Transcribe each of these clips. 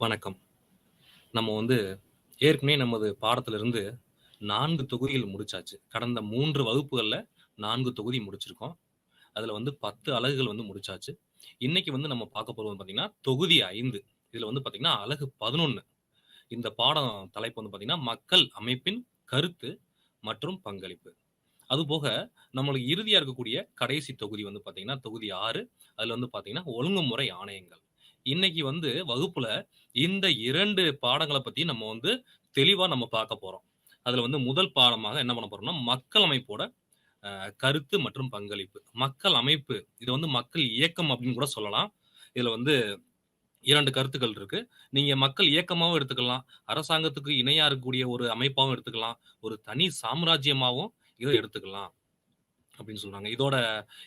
வணக்கம். நம்ம ஏற்கனவே நமது பாடத்திலிருந்து 4 தொகுதிகள் முடிச்சாச்சு. கடந்த 3 வகுப்புகள்ல 4 தொகுதி முடிச்சிருக்கோம். அதுல 10 அலகுகள் முடிச்சாச்சு. இன்னைக்கு நம்ம பார்க்க போறது பார்த்தீங்கன்னா, தொகுதி 5. இதுல பார்த்தீங்கன்னா, அலகு 11. இந்த பாடம் தலைப்பு பார்த்தீங்கன்னா, மக்கள் அமைப்பின் கருத்து மற்றும் பங்களிப்பு. அதுபோக நம்மளுக்கு இறுதியா இருக்கக்கூடிய கடைசி தொகுதி பார்த்தீங்கன்னா, தொகுதி 6. அதுல பார்த்தீங்கன்னா, ஒழுங்குமுறை ஆணையங்கள். இன்னைக்கு வகுப்புல இந்த 2 பாடங்கள பத்தி நம்ம தெளிவா நம்ம பார்க்க போறோம். அதுல முதல் பாடமாக என்ன பண்ண போறோம்னா, மக்கள் அமைப்போட கருத்து மற்றும் பங்களிப்பு. மக்கள் அமைப்பு, இது மக்கள் இயக்கம் அப்படின்னு கூட சொல்லலாம். இதுல 2 கருத்துக்கள் இருக்கு. நீங்க மக்கள் இயக்கமாவும் எடுத்துக்கலாம். அரசாங்கத்துக்கு இணையா இருக்கக்கூடிய ஒரு அமைப்பாவும் எடுத்துக்கலாம். ஒரு தனி சாம்ராஜ்யமாவும் இத எடுத்துக்கலாம். அப்படின்னு சொல்றாங்க. இதோட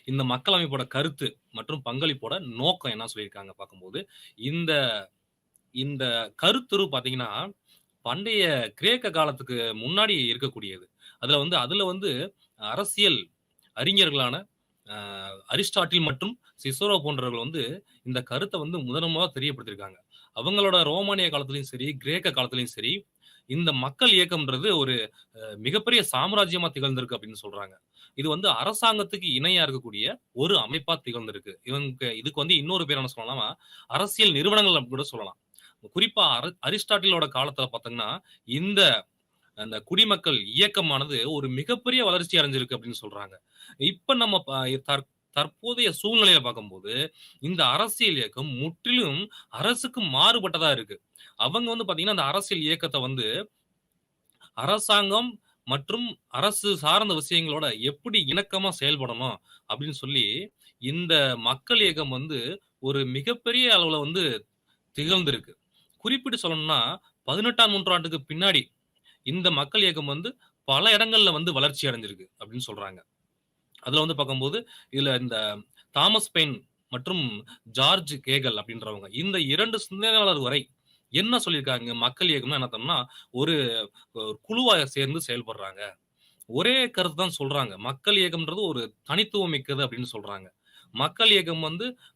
இந்த மக்கள் அமைப்போட கருத்து மற்றும் பங்களிப்போட நோக்கம் என்ன சொல்லியிருக்காங்க பார்க்கும்போது, இந்த இந்த கருத்துரு பார்த்தீங்கன்னா, பண்டைய கிரேக்க காலத்துக்கு முன்னாடி இருக்கக்கூடியது. அதுல அரசியல் அறிஞர்களான அ அரிஸ்டாட்டில் மற்றும் சிசரோ போன்றவர்கள் இந்த கருத்த முதன் முதலா தெரியப்படுத்தியிருக்காங்க. அவங்களோட ரோமானிய காலத்திலயும் சரி, கிரேக்க காலத்திலயும் சரி, இந்த மக்கள் இயக்கம்ன்றது ஒரு மிகப்பெரிய சாம்ராஜ்யமா திகழ்ந்திருக்கு அப்படின்னு சொல்றாங்க. இது அரசாங்கத்துக்கு இணையா இருக்கக்கூடிய ஒரு அமைப்பா திகழ்ந்திருக்கு. இதுக்கு இன்னொரு பேர் என்ன சொல்லலாம்னா, அரசியல் நிறுவனங்கள் அப்படின்னு கூட சொல்லலாம். குறிப்பா அரிஸ்டாட்டிலோட காலத்துல பார்த்தீங்கன்னா, இந்த அந்த குடிமக்கள் இயக்கமானது ஒரு மிகப்பெரிய வளர்ச்சி அடைஞ்சிருக்கு அப்படின்னு சொல்றாங்க. இப்ப நம்ம தற்போதைய சூழ்நிலையில பார்க்கும்போது, இந்த அரசியல் இயக்கம் முற்றிலும் அரசுக்கு மாறுபட்டதா இருக்கு. அவங்க பார்த்தீங்கன்னா, அந்த அரசியல் இயக்கத்த அரசாங்கம் மற்றும் அரசு சார்ந்த விஷயங்களோட எப்படி இணக்கமா செயல்படணும் அப்படின்னு சொல்லி, இந்த மக்கள் இயக்கம் ஒரு மிகப்பெரிய அளவுல திகழ்ந்திருக்கு. குறிப்பிட்டு சொல்லணும்னா, 18ஆம் நூற்றாண்டுக்கு பின்னாடி இந்த மக்கள் இயக்கம் பல இடங்கள்ல வளர்ச்சி அடைஞ்சிருக்கு அப்படின்னு சொல்றாங்க. அதுல பார்க்கும்போது, இதுல இந்த தாமஸ் பெயின் மற்றும் ஜார்ஜ் கேகல் அப்படின்றவங்க. இந்த 2 சிந்தனையாளர் வரை என்ன சொல்லியிருக்காங்க? மக்கள் இயக்கம்னா என்ன அர்த்தம்னா, ஒரு குழுவா சேர்ந்து செயல்படுறாங்க. ஒரே கருத்து தான் சொல்றாங்க. மக்கள் இயக்கம்ன்றது ஒரு தனித்துவம் மிக்கது அப்படின்னு சொல்றாங்க. மக்கள் இயக்கம்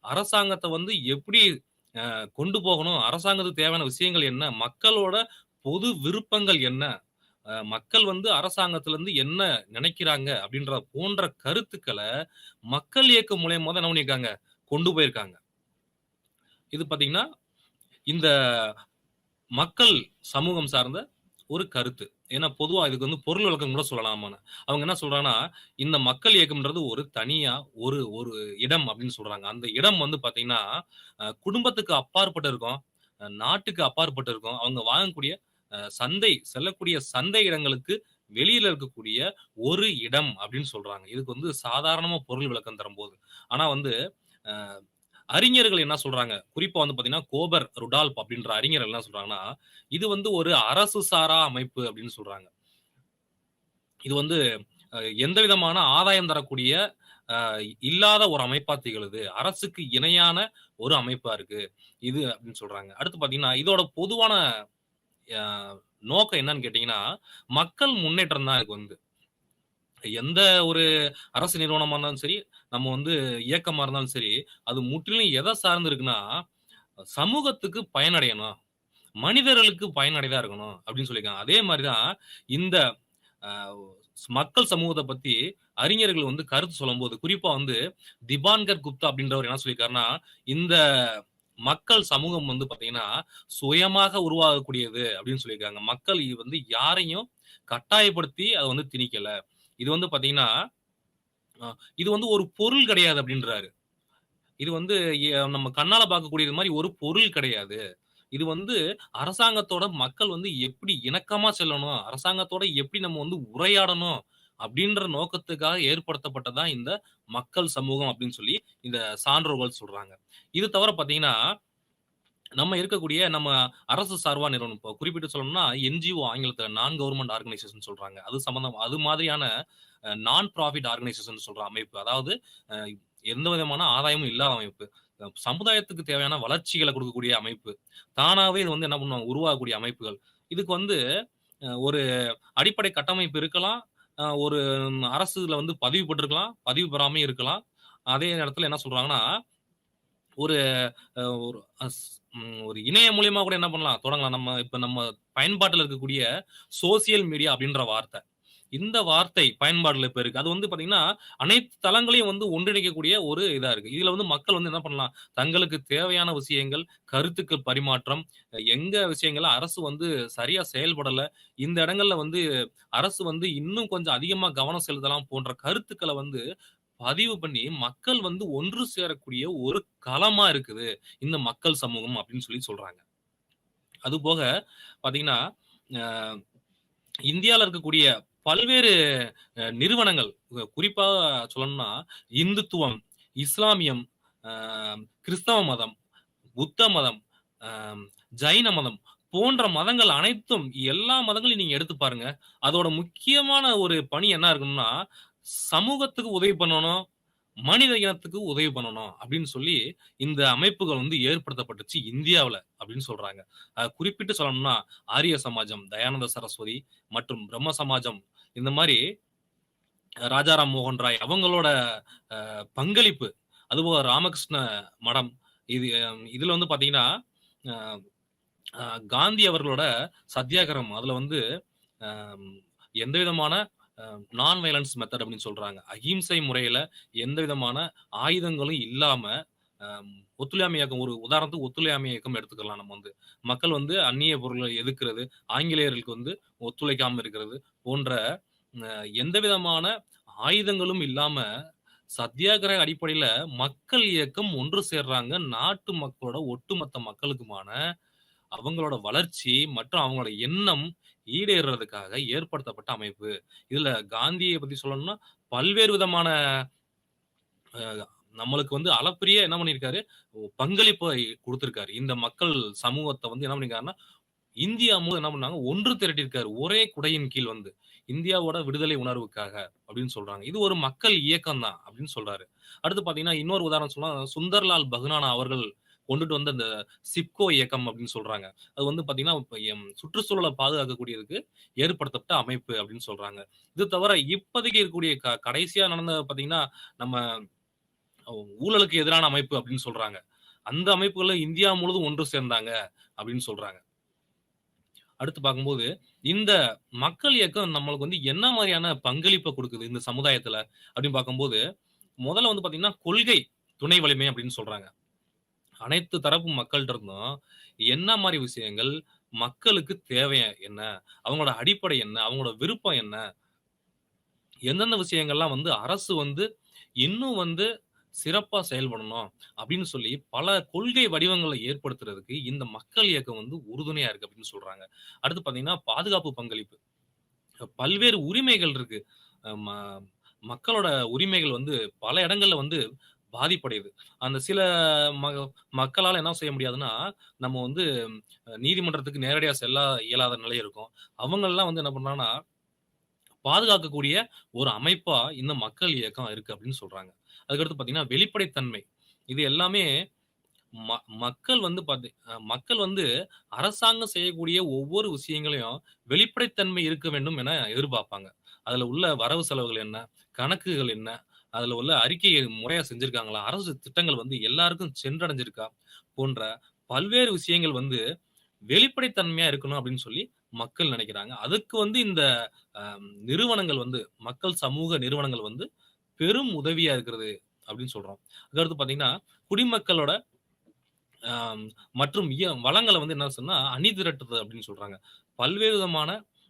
அரசாங்கத்த எப்படி கொண்டு போகணும்? அரசாங்கத்துக்கு தேவையான விஷயங்கள் என்ன? மக்களோட பொது விருப்பங்கள் என்ன? மக்கள் அரசாங்கத்திலருந்து என்ன நினைக்கிறாங்க? அப்படின்ற போன்ற கருத்துக்கள மக்கள் இயக்கம் மூலியமா தான் என்ன பண்ணியிருக்காங்க? கொண்டு போயிருக்காங்க. இது பார்த்தீங்கன்னா, இந்த மக்கள் சமூகம் சார்ந்த ஒரு கருத்து. ஏன்னா பொதுவா இதுக்கு பொருள் விளக்கம் கூட சொல்லலாமான்னு. அவங்க என்ன சொல்றாங்கன்னா, இந்த மக்கள் இயக்கம்ன்றது ஒரு தனியா ஒரு ஒரு இடம் அப்படின்னு சொல்றாங்க. அந்த இடம் பார்த்தீங்கன்னா, குடும்பத்துக்கு அப்பாற்பட்டு இருக்கும். நாட்டுக்கு அப்பாற்பட்டு இருக்கும். அவங்க வாங்கக்கூடிய செல்லக்கூடிய சந்தை இடங்களுக்கு வெளியில இருக்கக்கூடிய ஒரு இடம் அப்படின்னு சொல்றாங்க. இதுக்கு சாதாரணமா பொருள் விளக்கம் தரும்போது. ஆனா அ அறிஞர்கள் என்ன சொல்றாங்க? குறிப்பா பார்த்தீங்கன்னா, கோபர் ருடால்ப் அப்படின்ற அறிஞர்கள் என்ன சொல்றாங்கன்னா, இது ஒரு அரசு சாரா அமைப்பு அப்படின்னு சொல்றாங்க. இது எந்த விதமான ஆதாயம் தரக்கூடிய அ இல்லாத ஒரு அமைப்பா திகழுது. அரசுக்கு இணையான ஒரு அமைப்பா இருக்கு. இது அப்படின்னு சொல்றாங்க. அடுத்து பார்த்தீங்கன்னா, இதோட பொதுவான அ நோக்கம் என்னன்னு கேட்டீங்கன்னா, மக்கள் முன்னேற்றம் தான் இதுக்கு எந்த ஒரு அரசு நிறுவனமா இருந்தாலும் சரி, நம்ம இயக்கமா இருந்தாலும் சரி, அது முற்றிலும் எத சார்ந்து இருக்குன்னா, சமூகத்துக்கு பயனடையணும். மனிதர்களுக்கு பயனடையதா இருக்கணும் அப்படின்னு சொல்லியிருக்காங்க. அதே மாரி தான் இந்த அ மக்கள் சமூகத்த பத்தி அறிஞர்கள் கருத்து சொல்லும்போது, குறிப்பா திபான்கர் குப்தா அப்படின்றவர் என்ன சொல்லியிருக்காருன்னா, இந்த மக்கள் சமூகம் பார்த்தீங்கன்னா, சுயமாக உருவாகக்கூடியது அப்படின்னு சொல்லியிருக்காங்க. மக்கள் யாரையும் கட்டாயப்படுத்தி அத திணிக்கல. இது பார்த்தீங்கன்னா, அ இது ஒரு பொருள் கிடையாது அப்படின்றாரு. இது நம்ம கண்ணால பார்க்கக்கூடியது மாரி ஒரு பொருள் கிடையாது. இது அரசாங்கத்தோட மக்கள் எப்படி இணக்கமா செல்லணும், அரசாங்கத்தோட எப்படி நம்ம உரையாடணும் அப்படின்ற நோக்கத்துக்காக ஏற்படுத்தப்பட்டது தான் இந்த மக்கள் சமூகம் அப்படின்னு சொல்லி இந்த சான்றோர்கள் சொல்றாங்க. இது தவிர பார்த்தீங்கன்னா, நம்ம அரசு சார்பா நிறுவனம் இப்போ குறிப்பிட்டு சொல்லணும்னா என்ஜிஓ ஆங்கிலத்தில நான் கவர்ன்மென்ட் ஆர்கனைசேஷன் சொல்றாங்க. அது மாதிரியான நான் ப்ராஃபிட் ஆர்கனைசேஷன் சொல்ற அமைப்பு. அதாவது அ எந்த விதமான ஆதாயமும் இல்லாத அமைப்பு. சமுதாயத்துக்கு தேவையான வளர்ச்சிகள குடுக்கக்கூடிய அமைப்பு. தானாவே இது என்ன பண்ணுவாங்க, உருவாகக்கூடிய அமைப்புகள். இதுக்கு ஒரு அடிப்படை கட்டமைப்பு இருக்கலாம். ஒரு அரசுல பதிவு பெற்றிருக்கலாம், பதிவு பெறாமயும் இருக்கலாம். அதே நேரத்தில என்ன சொல்றாங்கன்னா, ஒரு ஒரு ஒரு இணையம் மூலியமா கூட என்ன பண்ணலாம்? தொடங்கலாம். நம்ம பயன்பாட்டுல இருக்கக்கூடிய சோசியல் மீடியா அப்படின்ற வார்த்தை. இந்த வார்த்தை பயன்பாடுல இப்ப இருக்கு. அது வந்து பார்த்தீங்கன்னா, அனைத்து தளங்களையும் வந்து ஒன்றிணைக்கக்கூடிய ஒரு இதா இருக்கு. இதுல வந்து மக்கள் வந்து என்ன பண்ணலாம்? தங்களுக்கு தேவையான விஷயங்கள், கருத்துக்கள் பரிமாற்றம், எங்க விஷயங்கள்ல அரசு வந்து சரியா செயல்படல, இந்த இடங்கள்ல வந்து அரசு வந்து இன்னும் கொஞ்சம் அதிகமா கவனம் செலுத்தலாம் போன்ற கருத்துக்கள வந்து பதிவு பண்ணி, மக்கள் வந்து ஒன்று சேரக்கூடிய ஒரு களமா இருக்குது. இந்த மக்கள் சமூகம் அப்படின்னு சொல்லி சொல்றாங்க. அதுபோக பார்த்தீங்கன்னா, அ இந்தியால இருக்கக்கூடிய பல்வேறு நிறுவனங்கள் குறிப்பா சொல்லணும்னா, இந்துத்துவம், இஸ்லாமியம், அ கிறிஸ்தவ மதம், புத்த மதம், அ ஜைன மதம் போன்ற மதங்கள் அனைத்தும் எல்லா மதங்களையும் நீங்க எடுத்து பாருங்க. அதோட முக்கியமான ஒரு பணி என்ன இருக்கணும்னா, சமூகத்துக்கு உதவி பண்ணணும். மனித இனத்துக்கு உதவி பண்ணணும் அப்படின்னு சொல்லி இந்த அமைப்புகள் வந்து ஏற்படுத்தப்பட்டுச்சு இந்தியாவுல அப்படின்னு சொல்றாங்க. குறிப்பிட்டு சொல்லணும்னா ஆரிய சமாஜம், தயானந்த சரஸ்வதி மற்றும் பிரம்ம சமாஜம் இந்த மாரி ராஜாராம் மோகன் ராய் அவங்களோட பங்களிப்பு. அதுபோக ராமகிருஷ்ண மடம் இதுல வந்து பார்த்தீங்கன்னா, அ அ காந்தி அவர்களோட சத்தியாகிரகம் அதுல வந்து அ எந்த விதமான அ நான் வயலன்ஸ் மெத்தட் அப்படின்னு சொல்றாங்க. அகிம்சை முறையில எந்த விதமான ஆயுதங்களும் இல்லாம அ ஒத்துழையாமை இயக்கம் ஒரு உதாரணத்துக்கு ஒத்துழையாமை இயக்கம் எடுத்துக்கலாம் நம்ம வந்து. மக்கள் வந்து அந்நிய பொருள எதிர்க்கிறது, ஆங்கிலேயர்களுக்கு வந்து ஒத்துழைக்காம இருக்கிறது போன்ற எந்த விதமான ஆயுதங்களும் இல்லாம சத்தியாகிரக அடிப்படையில மக்கள் இயக்கம் ஒன்று சேர்றாங்க. நாட்டு மக்களோட ஒட்டுமொத்த மக்களுக்குமான அவங்களோட வளர்ச்சி மற்றும் அவங்களோட எண்ணம் ஈடேறுறதுக்காக ஏற்படுத்தப்பட்ட அமைப்பு. இதுல காந்திய பத்தி சொல்லணும்னா, பல்வேறு விதமான அ நம்மளுக்கு வந்து அளப்பரிய என்ன பண்ணியிருக்காரு, பங்களிப்பை குடுத்திருக்காரு. இந்த மக்கள் சமூகத்த வந்து என்ன பண்ணியிருக்காருன்னா, இந்தியா முழு என்ன பண்ணாங்க, ஒன்று திரட்டியிருக்காரு. ஒரே குடையின் கீழ் வந்து. இந்தியாவோட விடுதலை உணர்வுக்காக அப்படின்னு சொல்றாங்க. இது ஒரு மக்கள் இயக்கம் தான் அப்படின்னு சொல்றாரு. அடுத்து பார்த்தீங்கன்னா, இன்னொரு உதாரணம் சொன்னா, சுந்தர்லால் பகுனானா அவர்கள் கொண்டுட்டு வந்த அந்த சிப்கோ இயக்கம் அப்படின்னு சொல்றாங்க. அது வந்து பார்த்தீங்கன்னா, இப்ப சுற்றுச்சூழல பாதுகாக்கக்கூடியதுக்கு ஏற்படுத்தப்பட்ட அமைப்பு அப்படின்னு சொல்றாங்க. இது தவிர இப்போதைக்கு இருக்கக்கூடிய கடைசியா நடந்த பார்த்தீங்கன்னா, நம்ம ஊழலுக்கு எதிரான அமைப்பு அப்படின்னு சொல்றாங்க. அந்த அமைப்புகள்ல இந்தியா முழுவதும் ஒன்று சேர்ந்தாங்க அப்படின்னு சொல்றாங்க. அடுத்து பார்க்கும்போது, இந்த மக்கள் இயக்கம் நம்மளுக்கு வந்து என்ன மாரியான பங்களிப்ப குடுக்குது இந்த சமுதாயத்துல அப்படின்னு பார்க்கும்போது, முதல்ல வந்து பார்த்தீங்கன்னா, கொள்கை துணை வலிமை அப்படின்னு சொல்றாங்க. அனைத்து தரப்பு மக்கள்ட்ட இருந்தும் என்ன மாரி விஷயங்கள் மக்களுக்கு தேவை என்ன? அவங்களோட அடிப்படை என்ன? அவங்களோட விருப்பம் என்ன? எந்தெந்த விஷயங்கள்லாம் வந்து அரசு வந்து இன்னும் வந்து சிறப்பா செயல்படணும் அப்படின்னு சொல்லி பல கொள்கை வடிவங்கள ஏற்படுத்துறதுக்கு இந்த மக்கள் இயக்கம் வந்து உறுதுணையா இருக்கு அப்படின்னு சொல்றாங்க. அடுத்து பார்த்தீங்கன்னா, பாதுகாப்பு பங்களிப்பு. பல்வேறு உரிமைகள் இருக்கு. அ ம மக்களோட உரிமைகள் வந்து பல இடங்கள்ல வந்து பாதிப்படையுது. அந்த சில ம மக்களால என்ன செய்ய முடியாதுன்னா, நம்ம வந்து நீதிமன்றத்துக்கு நேரடியா செல்ல இயலாத நிலை இருக்கும். அவங்கள்லாம் வந்து என்ன பண்றாங்கன்னா, பாதுகாக்கக்கூடிய ஒரு அமைப்பா இந்த மக்கள் இயக்கம் இருக்கு அப்படின்னு சொல்றாங்க. அதுக்கடுத்து பார்த்தீங்கன்னா, வெளிப்படைத்தன்மை. இது எல்லாமே ம மக்கள் வந்து மக்கள் வந்து அரசாங்கம் செய்யக்கூடிய ஒவ்வொரு விஷயங்களையும் வெளிப்படைத்தன்மை இருக்க வேண்டும் என எதிர்பார்ப்பாங்க. அதுல உள்ள வரவு செலவுகள் என்ன? கணக்குகள் என்ன? அதுல உள்ள அறிக்கையை முறையா செஞ்சிருக்காங்களா? அரசு திட்டங்கள் வந்து எல்லாருக்கும் சென்றடைஞ்சிருக்கா? போன்ற பல்வேறு விஷயங்கள் வந்து வெளிப்படைத்தன்மையா இருக்கணும் அப்படின்னு சொல்லி மக்கள் நினைக்கிறாங்க. அதுக்கு வந்து இந்த நிறுவனங்கள் வந்து மக்கள் சமூக நிறுவனங்கள் வந்து பெரும் உதவியா இருக்கிறது அப்படின்னு சொல்றோம். அதுக்கடுத்து பார்த்தீங்கன்னா, குடிமக்களோட அம் மற்றும் வளங்கள வந்து என்ன சொன்னா, அணி திரட்டுது அப்படின்னு சொல்றாங்க. பல்வேறு விதமான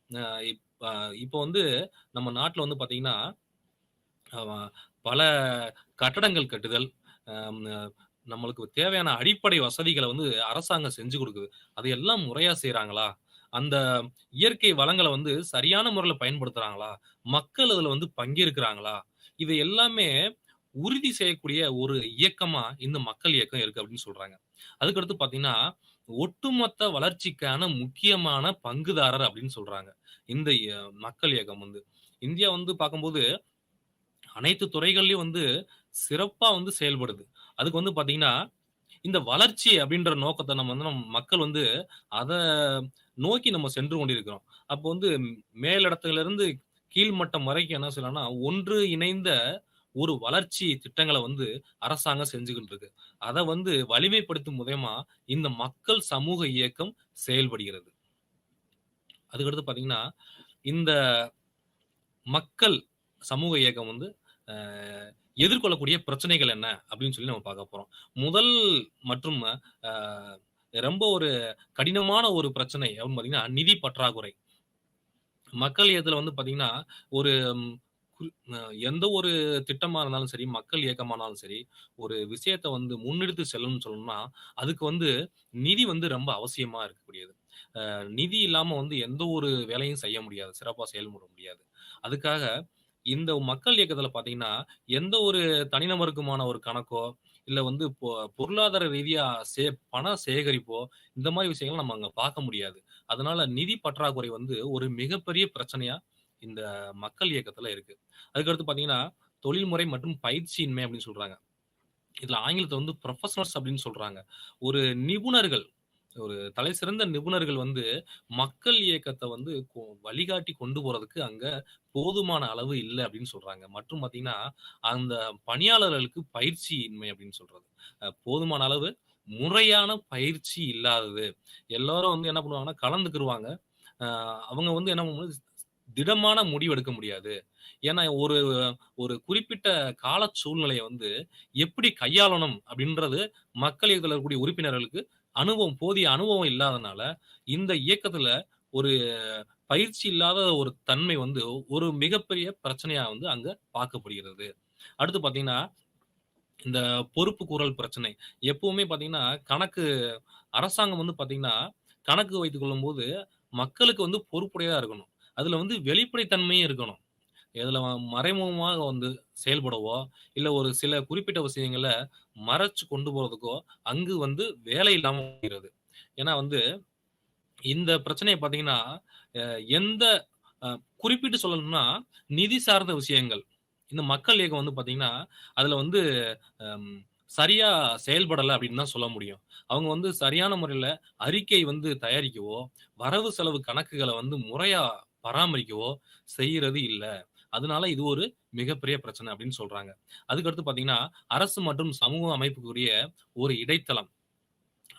அ இப்ப இப்ப வந்து நம்ம நாட்ல வந்து பார்த்தீங்கன்னா, அ பல கட்டடங்கள் கட்டுதல், அம் அ நம்மளுக்கு தேவையான அடிப்படை வசதிகள வந்து அரசாங்கம் செஞ்சு குடுக்குது. அது எல்லாம் முறையா செய்றாங்களா? அந்த இயற்கை வளங்கள வந்து சரியான முறையில பயன்படுத்துறாங்களா? மக்கள் அதுல வந்து பங்கேற்கிறாங்களா? இது எல்லாமே உறுதி செய்யக்கூடிய ஒரு இயக்கமா இந்த மக்கள் இயக்கம் இருக்கு அப்படின்னு சொல்றாங்க. அதுக்கடுத்து பார்த்தீங்கன்னா, ஒட்டுமொத்த வளர்ச்சிக்கான முக்கியமான பங்குதாரர் அப்படின்னு சொல்றாங்க. இந்த மக்கள் இயக்கம் வந்து. இந்தியா வந்து பார்க்கும்போது, அனைத்து துறைகள்லயும் வந்து சிறப்பா வந்து செயல்படுது. அதுக்கு வந்து பார்த்தீங்கன்னா, இந்த வளர்ச்சி அப்படின்ற நோக்கத்த நம்ம மக்கள் வந்து அத நோக்கி நம்ம சென்று கொண்டிருக்கிறோம். அப்போ வந்து மேலிடத்திலிருந்து கீழ் மட்டம் வரைக்கும் என்ன செய்யலாம்னா, ஒன்று இணைந்த ஒரு வளர்ச்சி திட்டங்கள வந்து அரசாங்கம் செஞ்சுகிட்டு இருக்கு. அத வந்து வலிமைப்படுத்தும் விதமா இந்த மக்கள் சமூக இயக்கம் செயல்படுகிறது. அதுக்கடுத்து பார்த்தீங்கன்னா, இந்த மக்கள் சமூக இயக்கம் வந்து அ எதிர்கொள்ளக்கூடிய பிரச்சனைகள் என்ன? அப்படின்னு சொல்லி நம்ம பார்க்க போறோம். முதல் மற்றும் அ ரொம்ப ஒரு கடினமான ஒரு பிரச்சனை அப்படின்னு பார்த்தீங்கன்னா, நிதி பற்றாக்குறை. மக்கள் இயக்கத்துல வந்து பார்த்தீங்கன்னா, ஒரு ம் கு அ எந்த ஒரு திட்டமா இருந்தாலும் சரி, மக்கள் இயக்கமானாலும் சரி, ஒரு விஷயத்த வந்து முன்னெடுத்து செல்லணும்னு சொல்லணும்னா, அதுக்கு வந்து நிதி வந்து ரொம்ப அவசியமா இருக்கக்கூடியது. நிதி இல்லாம வந்து எந்த ஒரு வேலையும் செய்ய முடியாது. சிறப்பா செயல்பட முடியாது. அதுக்காக இந்த மக்கள் இயக்கத்துல பார்த்தீங்கன்னா, எந்த ஒரு தனிநபருக்குமான ஒரு கணக்கோ, இல்ல வந்து பொருளாதார ரீதியா பண சேகரிப்போ, இந்த மாரி விஷயங்கள நம்ம அங்க பார்க்க முடியாது. அதனால நிதி பற்றாக்குறை வந்து ஒரு மிகப்பெரிய பிரச்சனையா இந்த மக்கள் இயக்கத்துல இருக்கு. அதுக்கடுத்து பார்த்தீங்கன்னா, தொழில்முறை மற்றும் பயிற்சியின்மை அப்படின்னு சொல்றாங்க. இதுல ஆங்கிலத்துல வந்து புரொஃபஷனல்ஸ் அப்படின்னு சொல்றாங்க. ஒரு நிபுணர்கள், ஒரு தலைசிறந்த நிபுணர்கள் வந்து மக்கள் இயக்கத்த வந்து வழிகாட்டி கொண்டு போறதுக்கு அங்க போதுமான அளவு இல்ல அப்படின்னு சொல்றாங்க. மற்றும் பார்த்தீங்கன்னா, அந்த பணியாளர்களுக்கு பயிற்சியின்மை அப்படின்னு சொல்றது. போதுமான அளவு முறையான பயிற்சி இல்லாதது. எல்லாரும் வந்து என்ன பண்ணுவாங்கன்னா, கலந்துக்கிருவாங்க. அ அவங்க வந்து என்ன பண்ணுவாங்க, திடமான முடிவு எடுக்க முடியாது. ஏன்னா, ஒரு ஒரு குறிப்பிட்ட கால சூழ்நிலைய வந்து எப்படி கையாளணும் அப்படின்றது மக்கள் இயக்கத்துல இருக்கக்கூடிய உறுப்பினர்களுக்கு போதிய அனுபவம் இல்லாதனால, இந்த இயக்கத்துல ஒரு பயிற்சி இல்லாத ஒரு தன்மை வந்து ஒரு மிகப்பெரிய பிரச்சனையா வந்து அங்க பார்க்கப்படுகிறது. அடுத்து பார்த்தீங்கன்னா, இந்த பொறுப்பு கூறல் பிரச்சனை. எப்பவுமே பார்த்தீங்கன்னா, அரசாங்கம் வந்து பார்த்தீங்கன்னா, கணக்கு வைத்துக் கொள்ளும்போது மக்களுக்கு வந்து பொறுப்புடையதா இருக்கணும். அதுல வந்து வெளிப்படைத்தன்மையும் இருக்கணும். இதுல மறைமுகமாக வந்து செயல்படவோ, இல்ல ஒரு சில குறிப்பிட்ட விஷயங்கள மறைச்சு கொண்டு போறதுக்கோ, அங்கு வந்து வேலை இல்லாம போகிறது. ஏன்னா வந்து இந்த பிரச்சனைய பார்த்தீங்கன்னா, அ எந்த அ குறிப்பிட்டு சொல்லணும்னா, நிதி சார்ந்த விஷயங்கள். இந்த மக்கள் இயக்கம் வந்து பார்த்தீங்கன்னா, அதுல வந்து அம் சரியா செயல்படல அப்படின்னு தான் சொல்ல முடியும். அவங்க வந்து சரியான முறையில அறிக்கை வந்து தயாரிக்கவோ, வரவு செலவு கணக்குகள வந்து முறையா பராமரிக்கவோ செய்றது இல்ல. அதனால இது ஒரு மிகப்பெரிய பிரச்சனை அப்படின்னு சொல்றாங்க. அதுக்கடுத்து பார்த்தீங்கன்னா, அரசு மற்றும் சமூக அமைப்புக்குரிய ஒரு இடைத்தளம்.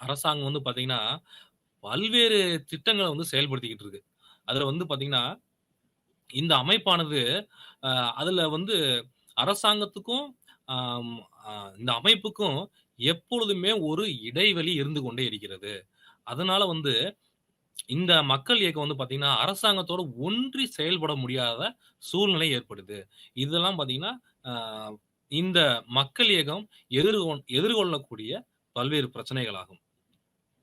அரசாங்கம் வந்து பார்த்தீங்கன்னா, பல்வேறு திட்டங்கள வந்து செயல்படுத்திக்கிட்டு இருக்கு. அதுல வந்து பார்த்தீங்கன்னா, இந்த அமைப்பானது அ அதுல வந்து அரசாங்கத்துக்கும், ஆம் அ இந்த அமைப்புக்கும் எப்பொழுதுமே ஒரு இடைவெளி இருந்து கொண்டே இருக்கிறது. அதனால வந்து இந்த மக்கள் இயக்கம் வந்து பார்த்தீங்கன்னா, அரசாங்கத்தோட ஒன்றி செயல்பட முடியாத சூழ்நிலை ஏற்படுது. இதெல்லாம் பார்த்தீங்கன்னா, அ இந்த மக்கள் இயக்கம் எதிர்கொள்ளக்கூடிய பல்வேறு பிரச்சனைகள் ஆகும்.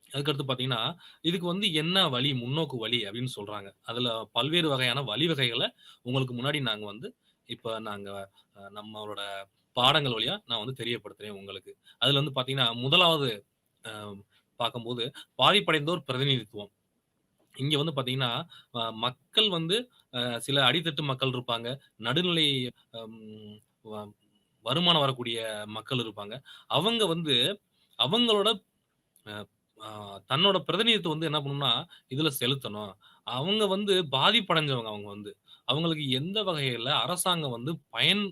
அதுக்கடுத்து பார்த்தீங்கன்னா, இதுக்கு வந்து என்ன வழி, முன்னோக்கு வழி அப்படின்னு சொல்றாங்க. அதுல பல்வேறு வகையான வழிவகைகள உங்களுக்கு முன்னாடி இப்ப நாங்க நம்மளோட பாடங்கள் வழியா நான் வந்து தெரியப்படுத்துறேன் உங்களுக்கு. அதுல வந்து பார்த்தீங்கன்னா, முதலாவது அ பார்க்கும்போது பாதிப்படைந்தோர் பிரதிநிதித்துவம். இங்க வந்து பார்த்தீங்கன்னா, மக்கள் வந்து சில அடித்தட்டு மக்கள் இருப்பாங்க. நடுநிலை ம் வ வருமானம் வரக்கூடிய மக்கள் இருப்பாங்க. அவங்க வந்து அவங்களோட அ ஆ தன்னோட பிரதிநிதித்துவம் வந்து என்ன பண்ணணும்னா, இதுல செலுத்தணும். அவங்க வந்து பாதிப்படைஞ்சவங்க அவங்க வந்து. அவங்களுக்கு எந்த வகையில அரசாங்கம் வந்து பயன்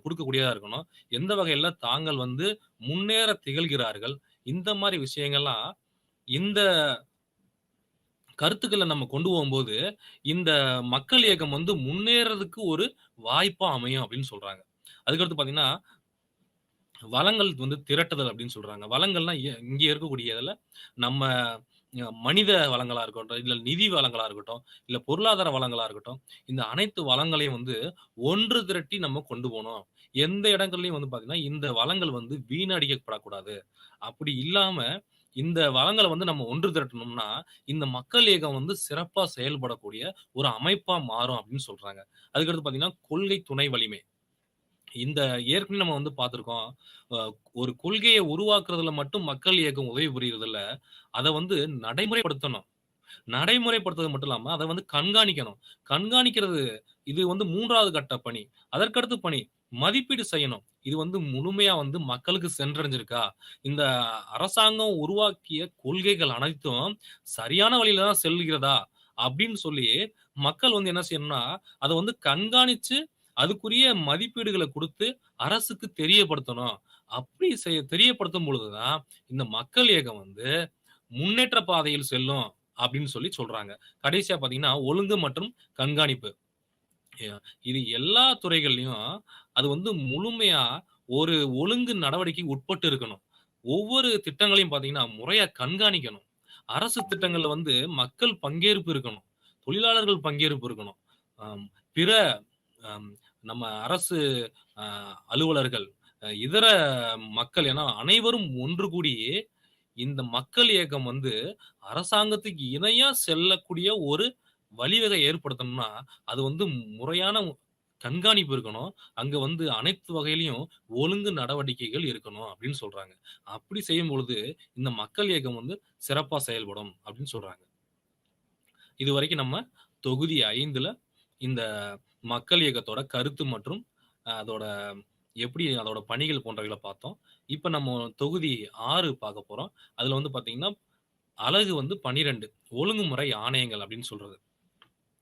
குடுக்கக்கூடியதா இருக்கணும். எந்த வகையில தாங்கள் வந்து முன்னேற திகழ்கிறார்கள். இந்த மாரி விஷயங்கள்லாம் இந்த கருத்துக்கள நம்ம கொண்டு போகும்போது, இந்த மக்கள் இயக்கம் வந்து முன்னேறதுக்கு ஒரு வாய்ப்பா அமையும் அப்படின்னு சொல்றாங்க. அதுக்கடுத்து பார்த்தீங்கன்னா, வளங்கள் வந்து திரட்டுதல் அப்படின்னு சொல்றாங்க. வளங்கள்னா இங்க இருக்கக்கூடியதுல நம்ம மனித வளங்களா இருக்கட்டும், இல்ல நிதி வளங்களா இருக்கட்டும், இல்ல பொருளாதார வளங்களா இருக்கட்டும், இந்த அனைத்து வளங்களையும் வந்து ஒன்று திரட்டி நம்ம கொண்டு போணும். எந்த இடங்கள்லயும் வந்து பார்த்தீங்கன்னா, இந்த வளங்கள் வந்து வீணடிக்கப்படக்கூடாது. அப்படி இல்லாம இந்த வளங்கள வந்து நம்ம ஒன்று திரட்டணும்னா, இந்த மக்கள் இயக்கம் வந்து சிறப்பா செயல்படக்கூடிய ஒரு அமைப்பா மாறும் அப்படின்னு சொல்றாங்க. அதுக்கடுத்து பார்த்தீங்கன்னா, கொள்கை துணை வலிமை. இந்த ஏற்கனவே நம்ம வந்து பார்த்திருக்கோம். அ ஒரு கொள்கைய உருவாக்குறதுல மட்டும் மக்கள் இயக்கம் உதவி புரியறதில்ல. அத வந்து நடைமுறைப்படுத்தணும். நடைமுறைப்படுத்துறது மட்டும் இல்லாம, அத வந்து கண்காணிக்கணும். கண்காணிக்கிறது இது வந்து 3வது கட்ட பணி. அதற்கடுத்து பணி, மதிப்பீடு செய்யணும். இது வந்து முழுமையா வந்து மக்களுக்கு சென்றடைஞ்சிருக்கா? இந்த அரசாங்கம் உருவாக்கிய கொள்கைகள் அனைத்தும் சரியான வழியில தான் செல்கிறதா? அப்படின்னு சொல்லி மக்கள் வந்து என்ன செய்யணும்னா, அத வந்து கண்காணிச்சு, அதுக்குரிய மதிப்பீடுகள குடுத்து அரசுக்கு தெரியப்படுத்தணும். அப்படி தெரியப்படுத்தும் பொழுது தான், இந்த மக்கள் இயக்கம் வந்து முன்னேற்ற பாதையில் செல்லும் அப்படின்னு சொல்லி சொல்றாங்க. கடைசியா பார்த்தீங்கன்னா, ஒழுங்கு மற்றும் கண்காணிப்பு. ய இது எல்லா துறைகள்லயும் அது வந்து முழுமையா ஒரு ஒழுங்கு நடவடிக்கைக்கு உட்பட்டு இருக்கணும். ஒவ்வொரு திட்டங்களையும் பார்த்தீங்கன்னா, முறையா கண்காணிக்கணும். அரசு திட்டங்கள்ல வந்து மக்கள் பங்கேற்பு இருக்கணும். தொழிலாளர்கள் பங்கேற்பு இருக்கணும். அம் பிற அம் நம்ம அரசு அ அலுவலர்கள், இதர மக்கள் என அனைவரும் ஒன்று கூடி இந்த மக்கள் இயக்கம் வந்து அரசாங்கத்துக்கு இணையா செல்லக்கூடிய ஒரு வழிவகை ஏற்படுத்தணும்னா, அது வந்து முறையான கண்காணிப்பு இருக்கணும். அங்க வந்து அனைத்து வகையிலயும் ஒழுங்கு நடவடிக்கைகள் இருக்கணும் அப்படின்னு சொல்றாங்க. அப்படி செய்யும் பொழுது, இந்த மக்கள் இயக்கம் வந்து சிறப்பா செயல்படும் அப்படின்னு சொல்றாங்க. இதுவரைக்கும் நம்ம தொகுதி 5ல இந்த மக்கள் இயக்கத்தோட கருத்து மற்றும் அதோட எப்படி அதோட பணிகள் போன்றவைகள பார்த்தோம். இப்ப நம்ம தொகுதி 6 பார்க்க போறோம். அதுல வந்து பார்த்தீங்கன்னா, அலகு வந்து 12 ஒழுங்குமுறை ஆணையங்கள் அப்படின்னு சொல்றது.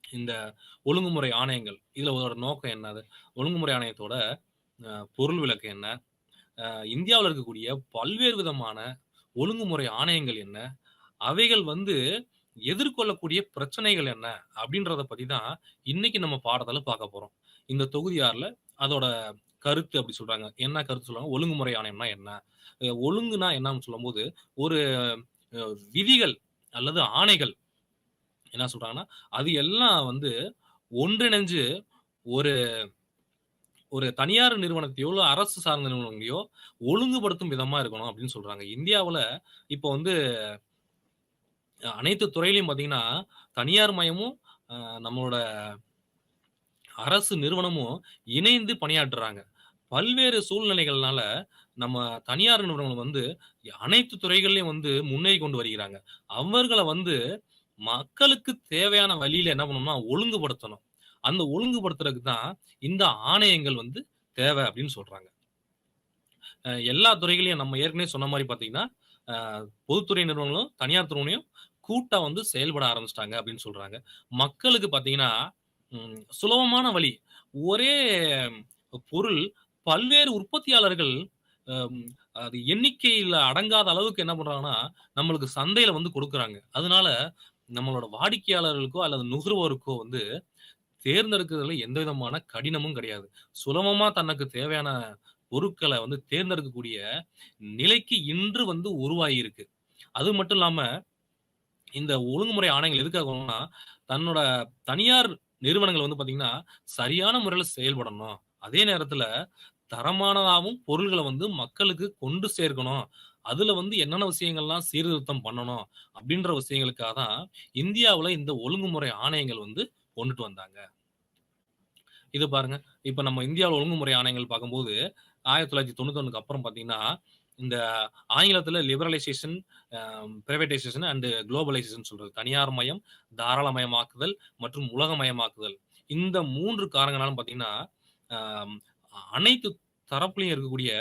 இந்த ஒழுங்குமுறை ஆணையங்கள், இதுல ஒரு நோக்கம் என்னது? ஒழுங்குமுறை ஆணையத்தோட பொருள் விளக்கம் என்ன? இந்தியாவுல இருக்கக்கூடிய பல்வேறு விதமான ஒழுங்குமுறை ஆணையங்கள் என்ன? அவைகள் வந்து எதிர்கொள்ளக்கூடிய பிரச்சனைகள் என்ன? அப்படின்றத பத்தி தான் இன்னைக்கு நம்ம பாடத்துல பார்க்க போறோம். இந்த தொகுதி 6ல அதோட கருத்து அப்படி சொல்றாங்க. என்ன கருத்து சொல்றாங்க? ஒழுங்குமுறை ஆணையம்னா என்ன? ஒழுங்குனா என்னன்னு சொல்லும்போது, ஒரு அ விதிகள் அல்லது ஆணைகள் என்ன சொல்றாங்கன்னா, அது எல்லாம் வந்து ஒன்றிணைஞ்சு ஒரு ஒரு தனியார் நிறுவனத்தையோ, இல்ல அரசு சார்ந்த நிறுவனங்களையோ ஒழுங்குபடுத்தும் விதமா இருக்கணும் அப்படின்னு சொல்றாங்க. இந்தியாவுல இப்போ வந்து அனைத்து துறையிலயும் பார்த்தீங்கன்னா, தனியார் மயமும், அ நம்மளோட அரசு நிறுவனமும் இணைந்து பணியாற்றுறாங்க. பல்வேறு சூழ்நிலைகள்னால நம்ம தனியார் நிறுவனங்கள் வந்து அனைத்து துறைகள்லயும் வந்து முன்னேறி கொண்டு வருகிறாங்க. அவர்கள வந்து மக்களுக்கு தேவையான வழியில என்ன பண்ணணும்னா ஒழுங்குபடுத்தணும். அந்த ஒழுங்குபடுத்துறதுக்கு தான் இந்த ஆணையங்கள் வந்து தேவை அப்படின்னு சொல்றாங்க. எல்லா துறைகளையும் நம்ம ஏற்கனவே சொன்ன மாரி பார்த்தீங்கன்னா, அ பொதுத்துறை நிறுவனங்களும், தனியார் துறையும் கூட்டா வந்து செயல்பட ஆரம்பிச்சுட்டாங்க அப்படின்னு சொல்றாங்க. மக்களுக்கு பார்த்தீங்கன்னா, சுலபமான வழி. ஒரே பொருள் பல்வேறு உற்பத்தியாளர்கள் அம் அது எண்ணிக்கையில அடங்காத அளவுக்கு என்ன பண்றாங்கன்னா, நம்மளுக்கு சந்தையில வந்து குடுக்குறாங்க. அதனால நம்மளோட வாடிக்கையாளர்களுக்கோ அல்லது நுகர்வோருக்கோ வந்து தேர்ந்தெடுக்கிறதுல எந்த விதமான கடினமும் கிடையாது. சுலபமா தனக்கு தேவையான பொருட்கள வந்து தேர்ந்தெடுக்கக்கூடிய நிலைக்கு இன்று வந்து உருவாகியிருக்கு. அது மட்டும் இல்லாம, இந்த ஒழுங்குமுறை ஆணையங்கள் எதுக்காக வரும்னா, தன்னோட தனியார் நிறுவனங்கள் வந்து பார்த்தீங்கன்னா, சரியான முறையில செயல்படணும். அதே நேரத்தில தரமானதாவும் பொருள்கள வந்து மக்களுக்கு கொண்டு சேர்க்கணும். அதுல வந்து என்னென்ன விஷயங்கள்லாம் சீர்திருத்தம் பண்ணணும், அப்படின்ற விஷயங்களுக்காக தான் இந்தியாவுல இந்த ஒழுங்குமுறை ஆணையங்கள் வந்து கொண்டுட்டு வந்தாங்க. இது பாருங்க. இப்ப நம்ம இந்தியாவுல ஒழுங்குமுறை ஆணையங்கள் பார்க்கும்போது, 1991க்கு அப்புறம் பார்த்தீங்கன்னா, இந்த ஆங்கிலத்தில liberalisation, uh privatisation and globalisation சொல்றது. தனியார் மயம், தாராளமயமாக்குதல் மற்றும் உலகமயமாக்குதல். இந்த 3 காரணங்களாலும் பார்த்தீங்கன்னா, அ அனைத்து தரப்பிலயும் இருக்கக்கூடிய